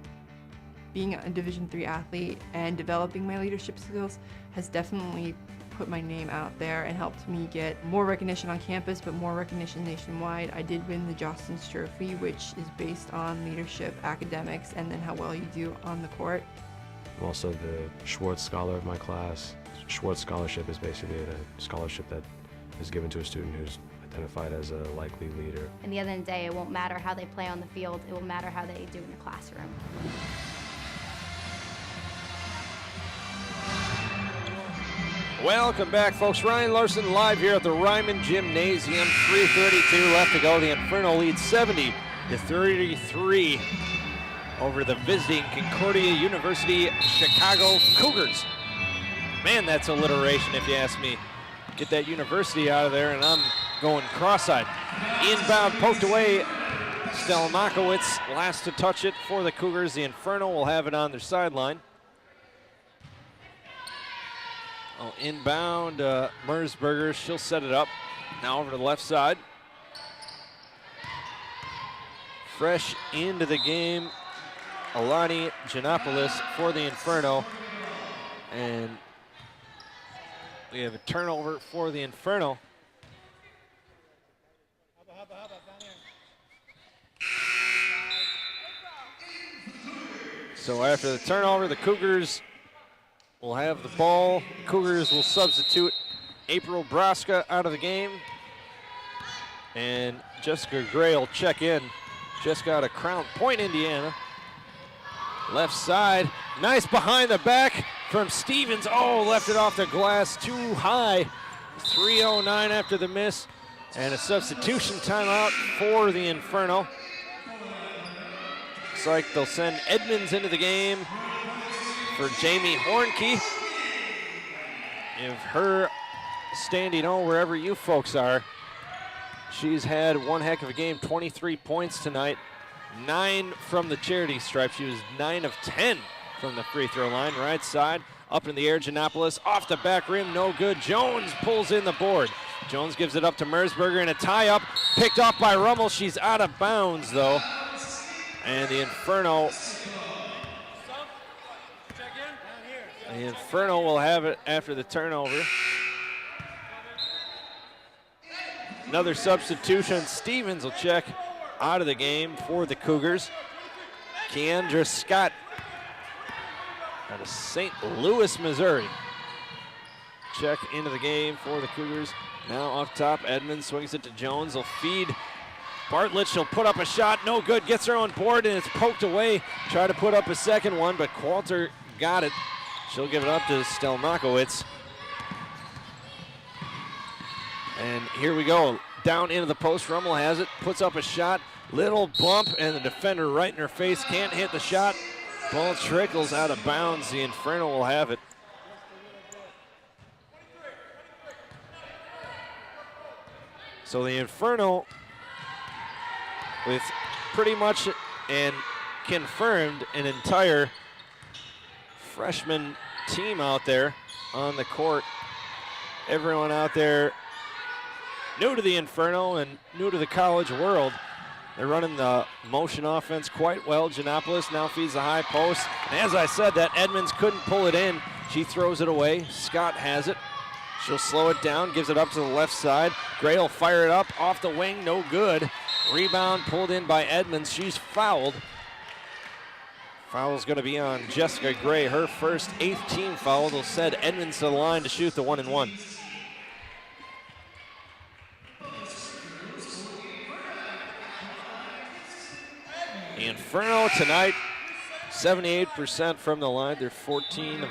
Being a Division III athlete and developing my leadership skills has definitely put my name out there and helped me get more recognition on campus, but more recognition nationwide. I did win the Jostens Trophy, which is based on leadership, academics, and then how well you do on the court. I'm also the Schwartz Scholar of my class. Schwartz Scholarship is basically a scholarship that is given to a student who's identified as a likely leader. In the end of the day, it won't matter how they play on the field, it will matter how they do in the classroom. Welcome back, folks. Ryan Larson live here at the Reiman Gymnasium. 3:32 left to go. The Inferno leads 70-33 over the visiting Concordia University Chicago Cougars. Man, that's alliteration if you ask me. Get that university out of there and I'm going cross-eyed. Inbound poked away. Stelmakowicz last to touch it for the Cougars. The Inferno will have it on their sideline. Oh, inbound, Mersberger, she'll set it up. Now over to the left side. Fresh into the game, Alani Giannopoulos for the Inferno. And we have a turnover for the Inferno. So after the turnover, the Cougars will have the ball. Cougars will substitute April Braska out of the game. And Jessica Gray will check in. Jessica out of Crown Point, Indiana. Left side, nice behind the back from Stevens. Oh, left it off the glass too high. 3:09 after the miss. And a substitution timeout for the Inferno. Looks like they'll send Edmonds into the game for Jamie Hornkey. Give her standing O wherever you folks are. She's had one heck of a game, 23 points tonight. 9 from the charity stripe. She was 9 of 10 from the free throw line. Right side, up in the air, Giannopoulos off the back rim, no good. Jones pulls in the board. Jones gives it up to Mersberger in a tie-up, picked off by Rummel. She's out of bounds though. And the Inferno will have it after the turnover. Another substitution. Stevens will check out of the game for the Cougars. Keandra Scott out of St. Louis, Missouri. Check into the game for the Cougars. Now up top, Edmonds swings it to Jones. He'll feed Bartlett. She'll put up a shot. No good. Gets her own board, and it's poked away. Try to put up a second one, but Qualter got it. She'll give it up to Stelmakowicz. And here we go. Down into the post. Rummel has it. Puts up a shot. Little bump, and the defender right in her face. Can't hit the shot. Ball trickles out of bounds. The Inferno will have it. So the Inferno, with pretty much and confirmed an entire freshman team out there on the court. Everyone out there new to the Inferno and new to the college world. They're running the motion offense quite well. Giannopoulos now feeds the high post. And as I said, that Edmonds couldn't pull it in. She throws it away. Scott has it. She'll slow it down, gives it up to the left side. Gray will fire it up off the wing, no good. Rebound pulled in by Edmonds. She's fouled. Foul's gonna be on Jessica Gray, her first 8th team foul. They'll send Edmonds to the line to shoot the 1-and-1. The Inferno tonight 78% from the line. They're 14 of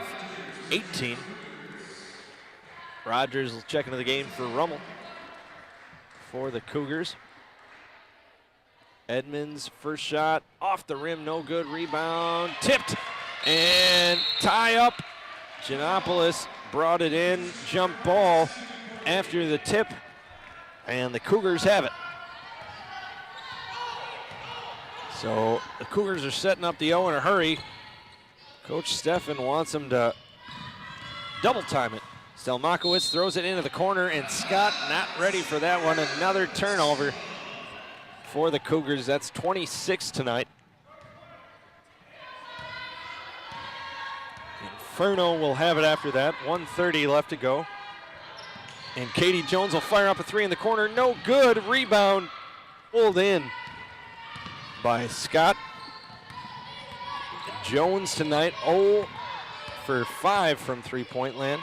18. Rogers will check into the game for Rummel for the Cougars. Edmonds, first shot off the rim, no good. Rebound, tipped, and tie up. Giannopoulos brought it in, jump ball after the tip, and the Cougars have it. So the Cougars are setting up the O in a hurry. Coach Steffen wants them to double time it. Stelmakowicz throws it into the corner, and Scott not ready for that one. Another turnover for the Cougars. That's 26 tonight. Inferno will have it after that. 1:30 left to go. And Katie Jones will fire up a three in the corner. No good. Rebound pulled in by Scott. Jones tonight 0 for 5 from three-point land.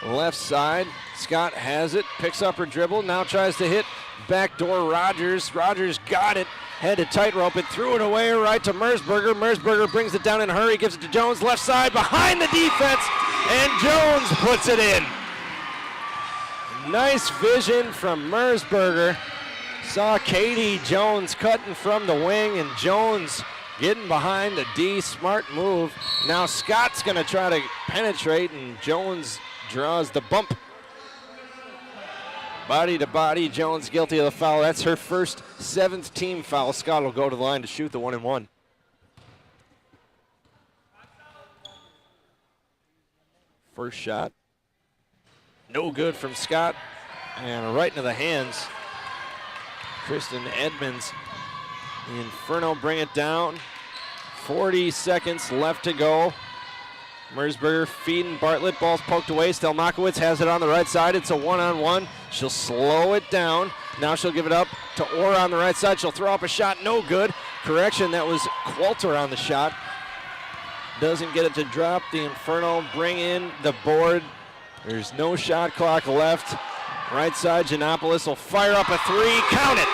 Left side, Scott has it, picks up her dribble, now tries to hit backdoor Rogers. Rogers got it, had to tightrope it, threw it away right to Mersberger. Mersberger brings it down in a hurry, gives it to Jones, left side, behind the defense, and Jones puts it in. Nice vision from Mersberger. Saw Katie Jones cutting from the wing, and Jones getting behind the D. Smart move. Now Scott's going to try to penetrate, and Jones draws the bump. Body to body, Jones guilty of the foul. That's her first 7th team foul. Scott will go to the line to shoot the 1-and-1. First shot, no good from Scott, and right into the hands. Kristen Edmonds. The Inferno bring it down. 40 seconds left to go. Mersberger feeding Bartlett, ball's poked away. Stelmakowicz has it on the right side. It's a one-on-one. She'll slow it down. Now she'll give it up to Orr on the right side. She'll throw up a shot, no good. Correction, that was Qualter on the shot. Doesn't get it to drop. The Inferno bring in the board. There's no shot clock left. Right side, Giannopoulos will fire up a three, count it.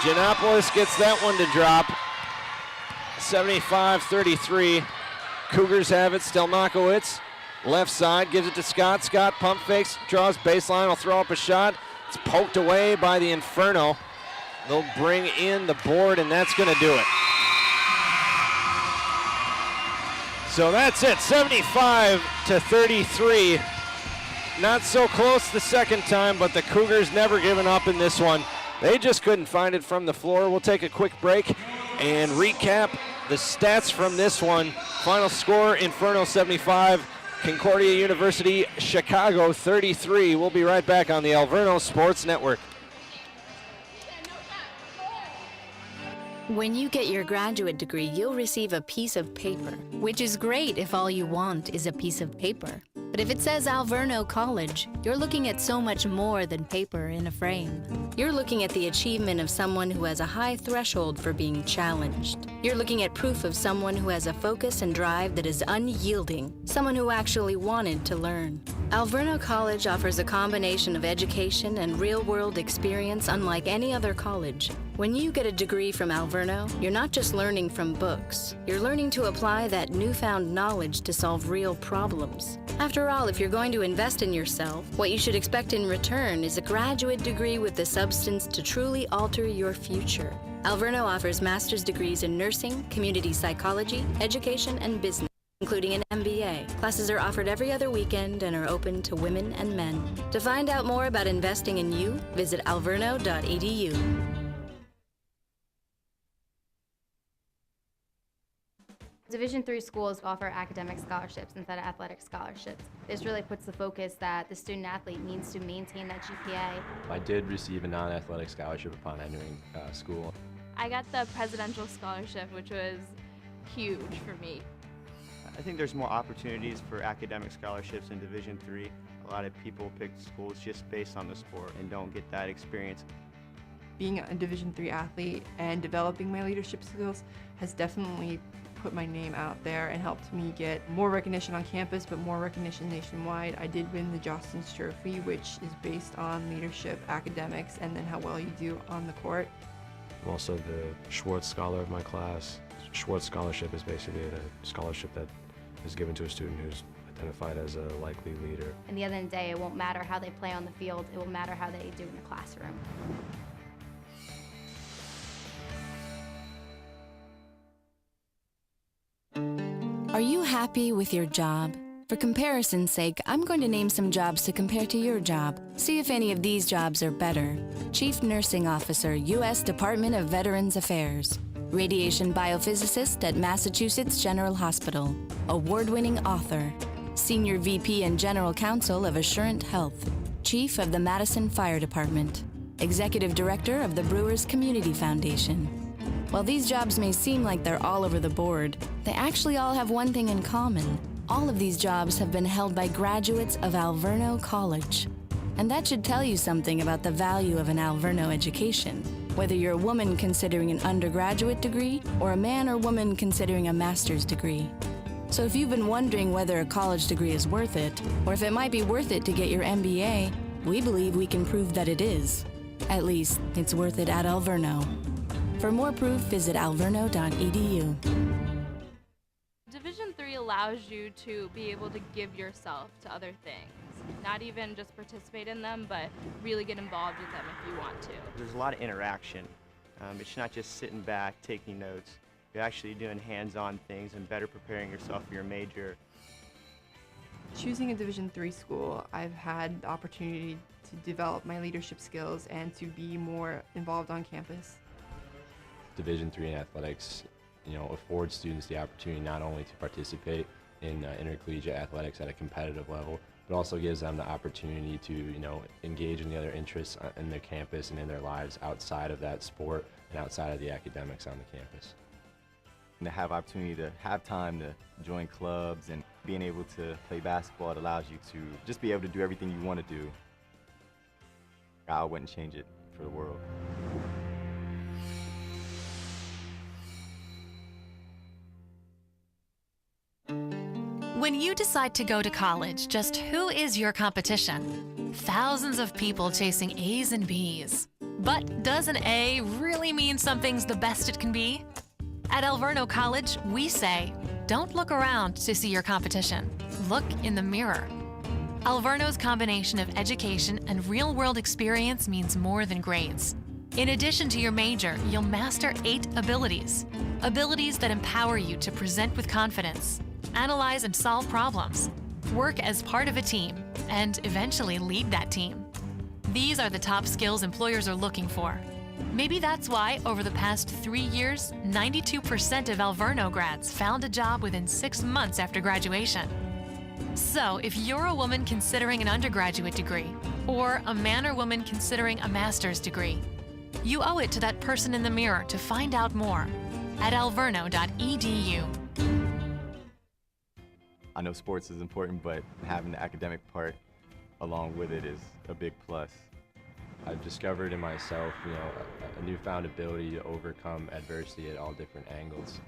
Giannopoulos gets that one to drop. 75-33. Cougars have it. Stelmakowicz, left side, gives it to Scott. Scott pump fakes, draws baseline, will throw up a shot. It's poked away by the Inferno. They'll bring in the board, and that's going to do it. So that's it, 75-33. Not so close the second time, but the Cougars never given up in this one. They just couldn't find it from the floor. We'll take a quick break and recap the stats from this one. Final score, Inferno 75, Concordia University, Chicago 33. We'll be right back on the Alverno Sports Network. When you get your graduate degree, you'll receive a piece of paper, which is great if all you want is a piece of paper. But if it says Alverno College, you're looking at so much more than paper in a frame. You're looking at the achievement of someone who has a high threshold for being challenged. You're looking at proof of someone who has a focus and drive that is unyielding, someone who actually wanted to learn. Alverno College offers a combination of education and real-world experience unlike any other college. When you get a degree from Alverno, you're not just learning from books. You're learning to apply that newfound knowledge to solve real problems. After all, if you're going to invest in yourself, what you should expect in return is a graduate degree with the substance to truly alter your future. Alverno offers master's degrees in nursing, community psychology, education, and business, including an MBA. Classes are offered every other weekend and are open to women and men. To find out more about investing in you, visit alverno.edu. Division III schools offer academic scholarships instead of athletic scholarships. This really puts the focus that the student athlete needs to maintain that GPA. I did receive a non-athletic scholarship upon entering school. I got the presidential scholarship, which was huge for me. I think there's more opportunities for academic scholarships in Division III. A lot of people pick schools just based on the sport and don't get that experience. Being a Division III athlete and developing my leadership skills has definitely put my name out there and helped me get more recognition on campus, but more recognition nationwide. I did win the Jostens Trophy, which is based on leadership, academics, and then how well you do on the court. I'm also the Schwartz Scholar of my class. Schwartz Scholarship is basically a scholarship that is given to a student who's identified as a likely leader. At the end of the day, it won't matter how they play on the field, it will matter how they do in the classroom. Are you happy with your job? For comparison's sake, I'm going to name some jobs to compare to your job. See if any of these jobs are better. Chief Nursing Officer, U.S. Department of Veterans Affairs. Radiation Biophysicist at Massachusetts General Hospital. Award-winning author. Senior VP and General Counsel of Assurant Health. Chief of the Madison Fire Department. Executive Director of the Brewers Community Foundation. While these jobs may seem like they're all over the board, they actually all have one thing in common. All of these jobs have been held by graduates of Alverno College. And that should tell you something about the value of an Alverno education, whether you're a woman considering an undergraduate degree or a man or woman considering a master's degree. So if you've been wondering whether a college degree is worth it, or if it might be worth it to get your MBA, we believe we can prove that it is. At least, it's worth it at Alverno. For more proof, visit alverno.edu. Division III allows you to be able to give yourself to other things. Not even just participate in them, but really get involved with them if you want to. There's a lot of interaction. It's not just sitting back, taking notes. You're actually doing hands-on things and better preparing yourself for your major. Choosing a Division III school, I've had the opportunity to develop my leadership skills and to be more involved on campus. Division III in athletics, affords students the opportunity not only to participate in intercollegiate athletics at a competitive level, but also gives them the opportunity to, engage in the other interests in their campus and in their lives outside of that sport and outside of the academics on the campus. And to have opportunity to have time to join clubs and being able to play basketball, it allows you to just be able to do everything you want to do. I wouldn't change it for the world. When you decide to go to college, just who is your competition? Thousands of people chasing A's and B's. But does an A really mean something's the best it can be? At Alverno College, we say, don't look around to see your competition. Look in the mirror. Alverno's combination of education and real-world experience means more than grades. In addition to your major, you'll master 8 abilities. Abilities that empower you to present with confidence, analyze and solve problems, work as part of a team, and eventually lead that team. These are the top skills employers are looking for. Maybe that's why, over the past 3 years, 92% of Alverno grads found a job within 6 months after graduation. So, if you're a woman considering an undergraduate degree, or a man or woman considering a master's degree, you owe it to that person in the mirror to find out more at alverno.edu. I know sports is important, but having the academic part along with it is a big plus. I've discovered in myself, a newfound ability to overcome adversity at all different angles.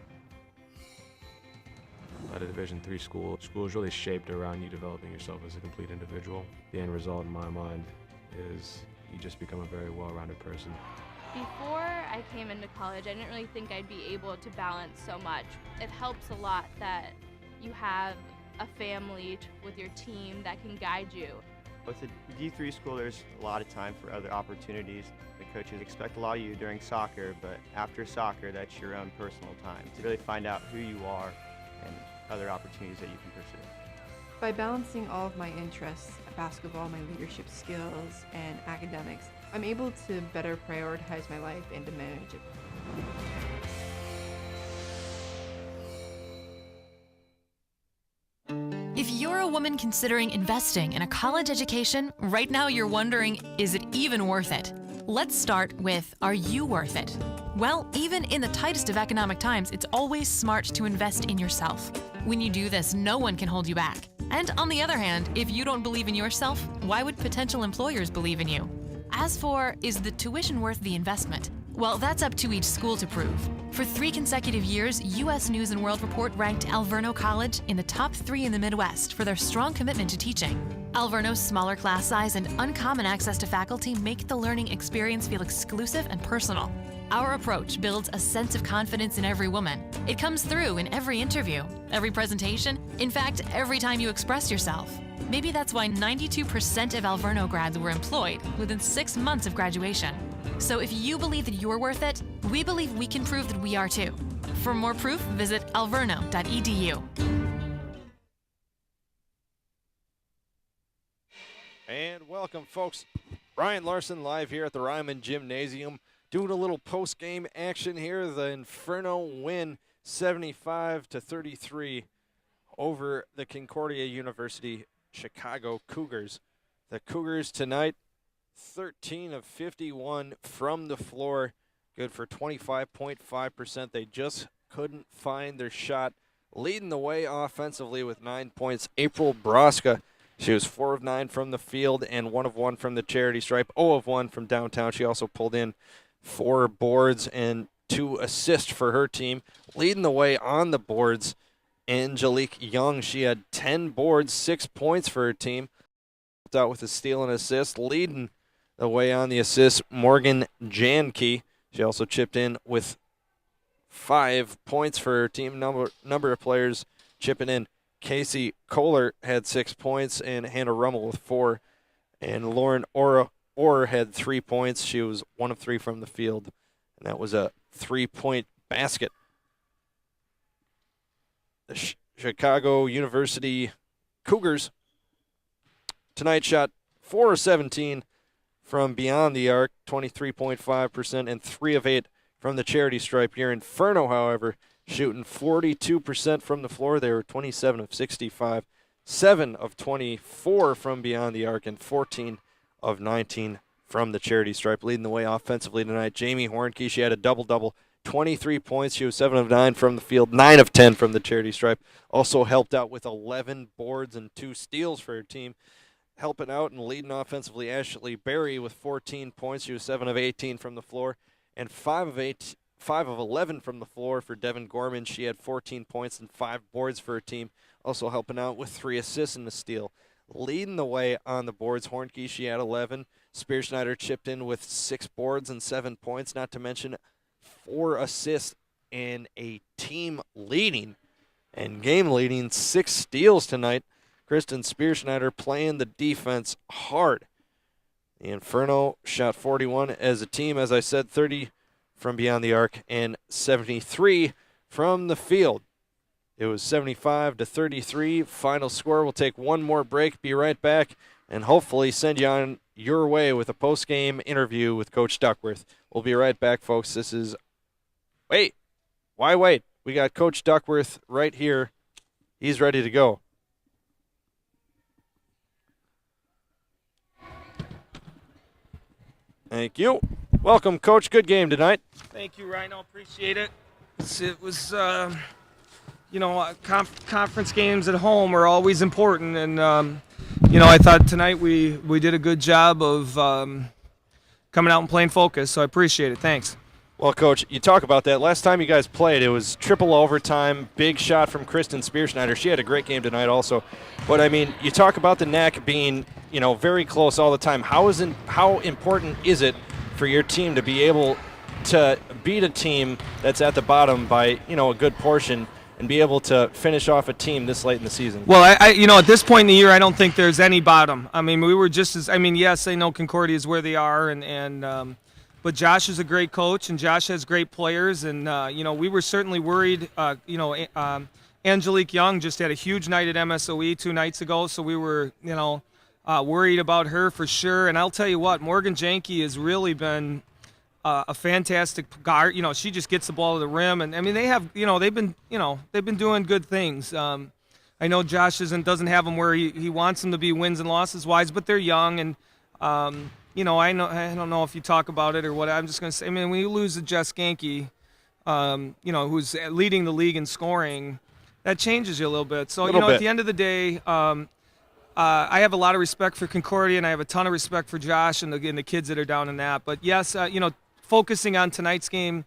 At a Division III school is really shaped around you developing yourself as a complete individual. The end result in my mind is you just become a very well-rounded person. Before I came into college, I didn't really think I'd be able to balance so much. It helps a lot that you have a family with your team that can guide you. With a D3 school, there's a lot of time for other opportunities. The coaches expect a lot of you during soccer, but after soccer, that's your own personal time to really find out who you are and other opportunities that you can pursue. By balancing all of my interests, basketball, my leadership skills, and academics, I'm able to better prioritize my life and to manage it. If you're a woman considering investing in a college education, right now you're wondering, is it even worth it? Let's start with, are you worth it? Well, even in the tightest of economic times, it's always smart to invest in yourself. When you do this, no one can hold you back. And on the other hand, if you don't believe in yourself, why would potential employers believe in you? As for, is the tuition worth the investment? Well, that's up to each school to prove. For 3 consecutive years, U.S. News & World Report ranked Alverno College in the top 3 in the Midwest for their strong commitment to teaching. Alverno's smaller class size and uncommon access to faculty make the learning experience feel exclusive and personal. Our approach builds a sense of confidence in every woman. It comes through in every interview, every presentation, in fact, every time you express yourself. Maybe that's why 92% of Alverno grads were employed within 6 months of graduation. So if you believe that you're worth it, we believe we can prove that we are too. For more proof, visit alverno.edu. And welcome, folks. Brian Larson live here at the Reiman Gymnasium, doing a little post-game action here. The Inferno win 75-33 over the Concordia University Chicago Cougars. The Cougars tonight, 13 of 51 from the floor, good for 25.5%. They just couldn't find their shot. Leading the way offensively with 9 points, April Broska. She was 4 of 9 from the field and 1 of 1 from the charity stripe, 0 of 1 from downtown. She also pulled in 4 boards and 2 assists for her team. Leading the way on the boards, Angelique Young. She had 10 boards, 6 points for her team. Out with a steal and assist. Leading the way on the assist, Morgan Janke. She also chipped in with 5 points for her team. Number of players chipping in. Casey Kohler had 6 points and Hannah Rummel with 4. And Lauren Orr had 3 points. She was 1 of 3 from the field. And that was a 3-point basket. The Chicago University Cougars tonight shot 4 of 17 from beyond the arc, 23.5%, and 3 of 8 from the charity stripe. Your Inferno, however, shooting 42% from the floor. They were 27 of 65, 7 of 24 from beyond the arc, and 14 of 19 from the charity stripe. Leading the way offensively tonight, Jamie Hornke. She had a double-double, 23 points. She was 7 of 9 from the field, 9 of 10 from the charity stripe. Also helped out with 11 boards and 2 steals for her team. Helping out and leading offensively, Ashley Berry with 14 points. She was 7 of 18 from the floor, and 5 of 11 from the floor for Devin Gorman. She had 14 points and 5 boards for her team. Also helping out with 3 assists and a steal. Leading the way on the boards, Hornke, she had 11. Spearschneider chipped in with 6 boards and 7 points, not to mention 4 assists and a team leading and game leading 6 steals tonight. Kristen Spearschneider playing the defense hard. The Inferno shot 41 as a team, as I said, 30 from beyond the arc and 73 from the field. It was 75-33. Final score. We'll take one more break, be right back, and hopefully send you on your way with a post-game interview with Coach Duckworth. We'll be right back, folks. This is... Wait. Why wait? We got Coach Duckworth right here. He's ready to go. Thank you. Welcome, Coach. Good game tonight. Thank you, Rhino. Appreciate it. It was, conference games at home are always important, and I thought tonight we did a good job of coming out and playing focus. So I appreciate it. Thanks. Well, Coach, you talk about that. Last time you guys played, it was triple overtime, big shot from Kristen Spearschneider. She had a great game tonight also. But, I mean, you talk about the NAC being, very close all the time. How important is it for your team to be able to beat a team that's at the bottom by, a good portion and be able to finish off a team this late in the season? Well, at this point in the year, I don't think there's any bottom. I mean, we were just as – yes, I know Concordia is where they are, but Josh is a great coach, and Josh has great players, and we were certainly worried. Angelique Young just had a huge night at MSOE 2 nights ago, so we were worried about her for sure. And I'll tell you what, Morgan Janke has really been a fantastic guard. She just gets the ball to the rim, and they have they've been doing good things. I know Josh doesn't have them where he wants them to be wins and losses wise, but they're young and. I don't know if you talk about it or what. I'm just going to say, when you lose to Jess Genke, who's leading the league in scoring, that changes you a little bit. So, at the end of the day, I have a lot of respect for Concordia, and I have a ton of respect for Josh and the kids that are down in that. But, yes, focusing on tonight's game,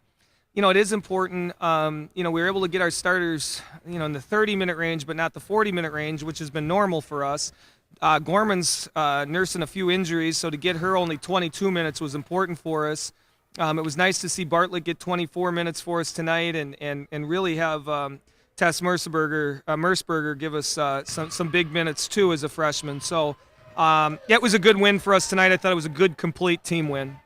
it is important. We were able to get our starters, in the 30-minute range, but not the 40-minute range, which has been normal for us. Gorman's nursing a few injuries, so to get her only 22 minutes was important for us. It was nice to see Bartlett get 24 minutes for us tonight and really have Tess Merceberger give us some big minutes too as a freshman. So it was a good win for us tonight. I thought it was a good, complete team win.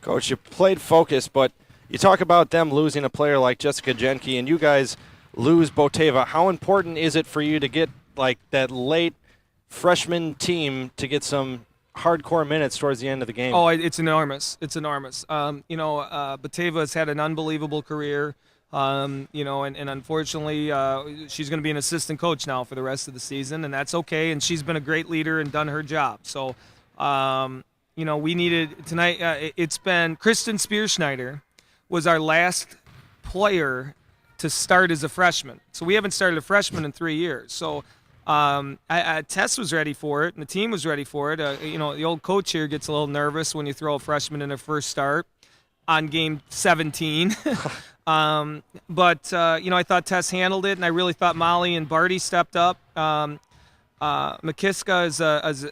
Coach, you played focused, but you talk about them losing a player like Jessica Jenke, and you guys lose Boteva. How important is it for you to get like that late freshman team to get some hardcore minutes towards the end of the game? Oh, it's enormous. It's enormous. Boteva has had an unbelievable career. And unfortunately, she's going to be an assistant coach now for the rest of the season, and that's okay. And she's been a great leader and done her job. So, we needed tonight. It's been Kristen Spearschneider was our last player to start as a freshman. So we haven't started a freshman in 3 years. So Tess was ready for it, and the team was ready for it. The old coach here gets a little nervous when you throw a freshman in their first start on game 17. I thought Tess handled it, and I really thought Molly and Barty stepped up. McKiska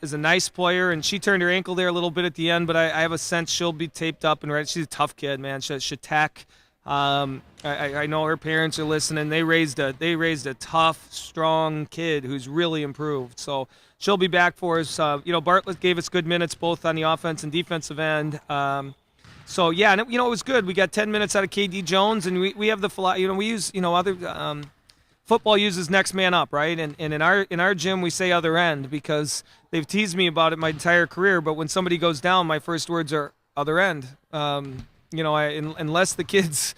is a nice player, and she turned her ankle there a little bit at the end, but I have a sense she'll be taped up and ready. She's a tough kid, man. Shatek. I know her parents are listening. They raised a tough, strong kid who's really improved. So she'll be back for us. Bartlett gave us good minutes both on the offense and defensive end. It was good. We got 10 minutes out of KD Jones, and we have we use other football uses next man up, right? And in our gym we say other end because they've teased me about it my entire career. But when somebody goes down, my first words are other end. Unless the kid's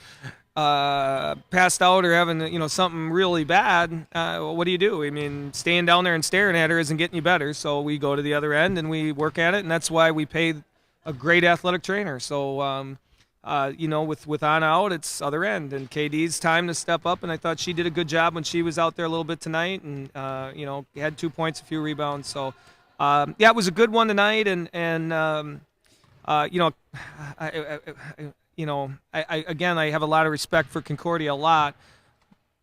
passed out or having something really bad, what do you do? I mean, staying down there and staring at her isn't getting you better. So we go to the other end and we work at it, and that's why we pay a great athletic trainer. So with on out, it's other end, and KD's time to step up, and I thought she did a good job when she was out there a little bit tonight, and had 2 points, a few rebounds. So it was a good one tonight, I have a lot of respect for Concordia a lot,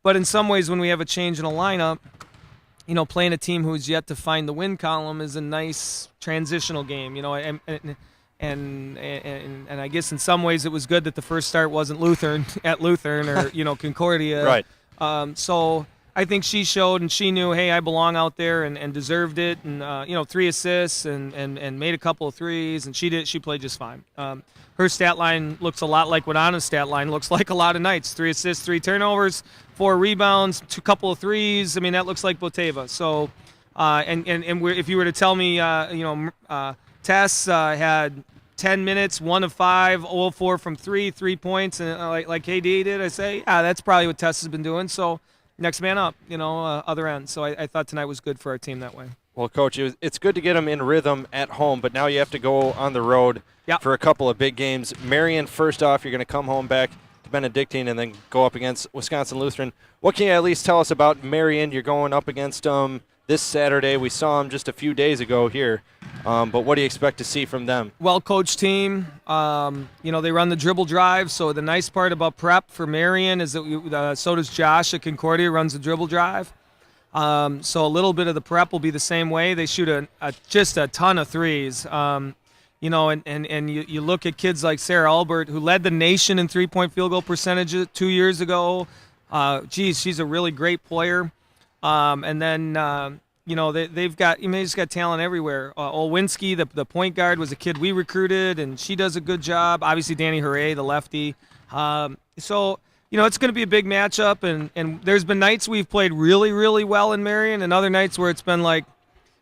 but in some ways when we have a change in a lineup, playing a team who's yet to find the win column is a nice transitional game, and I guess in some ways it was good that the first start wasn't Lutheran or Concordia. Right. So I think she showed and she knew, hey, I belong out there and deserved it, and 3 assists and made a couple of threes, and she played just fine. Her stat line looks a lot like what Anna's stat line looks like a lot of nights: 3 assists, 3 turnovers, 4 rebounds, 2 couple of threes. I mean, that looks like Boteva. So if you were to tell me Tess had 10 minutes, 1 of 5, 0 of 4 from 3 points, and like KD did, I say, that's probably what Tess has been doing. So next man up, other end. So I thought tonight was good for our team that way. Well, Coach, it's good to get them in rhythm at home, but now you have to go on the road for a couple of big games. Marion, first off, you're going to come home back to Benedictine and then go up against Wisconsin Lutheran. What can you at least tell us about Marion? You're going up against them this Saturday. We saw them just a few days ago here, but what do you expect to see from them? Well-coached team. They run the dribble drive, so the nice part about prep for Marion is that so does Josh at Concordia, runs the dribble drive. So a little bit of the prep will be the same way. They shoot just a ton of threes. And you look at kids like Sarah Albert, who led the nation in three-point field goal percentage 2 years ago. She's a really great player. They've got talent everywhere. Olwinski, the point guard, was a kid we recruited, and she does a good job. Obviously, Danny Hooray, the lefty. It's going to be a big matchup, and there's been nights we've played really, really well in Marion, and other nights where it's been like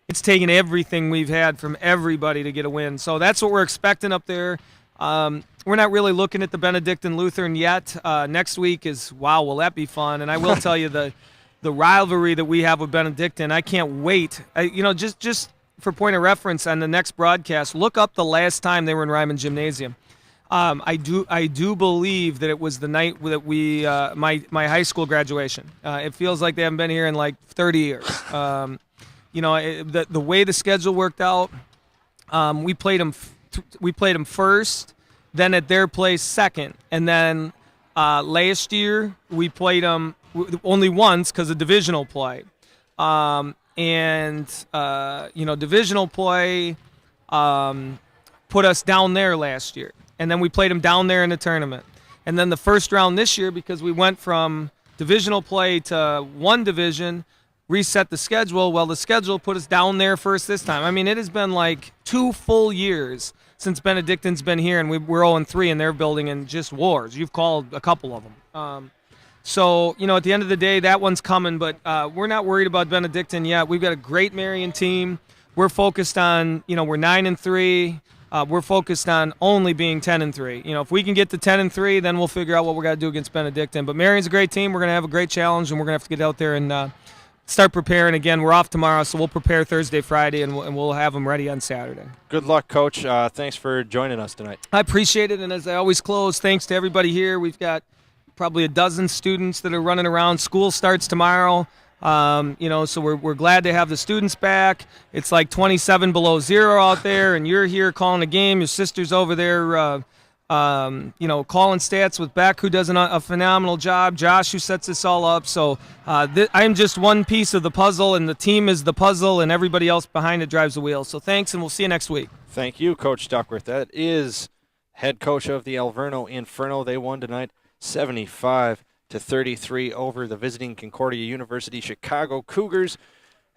it's taken everything we've had from everybody to get a win. So that's what we're expecting up there. We're not really looking at the Benedictine Lutheran yet. Next week will that be fun? And I will tell you the rivalry that we have with Benedictine, I can't wait. Just for point of reference on the next broadcast, look up the last time they were in Reiman Gymnasium. I do believe that it was the night that my high school graduation. It feels like they haven't been here in like 30 years. The way the schedule worked out, we played them first, then at their place second, and then last year we played them only once because of divisional play. and divisional play put us down there last year, and then we played them down there in the tournament. And then the first round this year, because we went from divisional play to one division, reset the schedule. Well, the schedule put us down there first this time. I mean, it has been like 2 full years since Benedictine's been here, and we're 0-3 in their building and just wars. You've called a couple of them. So, at the end of the day, that one's coming, but we're not worried about Benedictine yet. We've got a great Marion team. We're focused on, we're 9-3. We're focused on only being 10-3. If we can get to 10-3, then we'll figure out what we're going to do against Benedictine. But Marion's a great team. We're going to have a great challenge, and we're going to have to get out there and start preparing. Again, we're off tomorrow, so we'll prepare Thursday, Friday, and we'll have them ready on Saturday. Good luck, Coach. Thanks for joining us tonight. I appreciate it, and as I always close, thanks to everybody here. We've got probably a dozen students that are running around. School starts tomorrow. So we're glad to have the students back. It's like 27 below zero out there, and you're here calling a game. Your sister's over there, calling stats with Beck, who does a phenomenal job. Josh, who sets this all up. So I'm just one piece of the puzzle, and the team is the puzzle, and everybody else behind it drives the wheel. So thanks, and we'll see you next week. Thank you, Coach Duckworth. That is head coach of the Alverno Inferno. They won tonight 75-33 over the visiting Concordia University Chicago Cougars.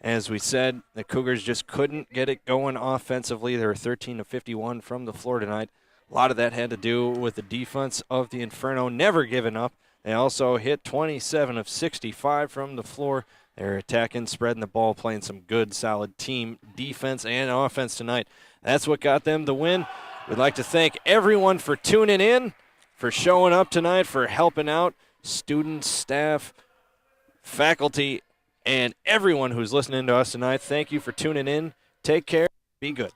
As we said, the Cougars just couldn't get it going offensively. They were 13-51 from the floor tonight. A lot of that had to do with the defense of the Inferno, never giving up. They also hit 27 of 65 from the floor. They're attacking, spreading the ball, playing some good, solid team defense and offense tonight. That's what got them the win. We'd like to thank everyone for tuning in, for showing up tonight, for helping out students, staff, faculty, and everyone who's listening to us tonight. Thank you for tuning in. Take care. Be good.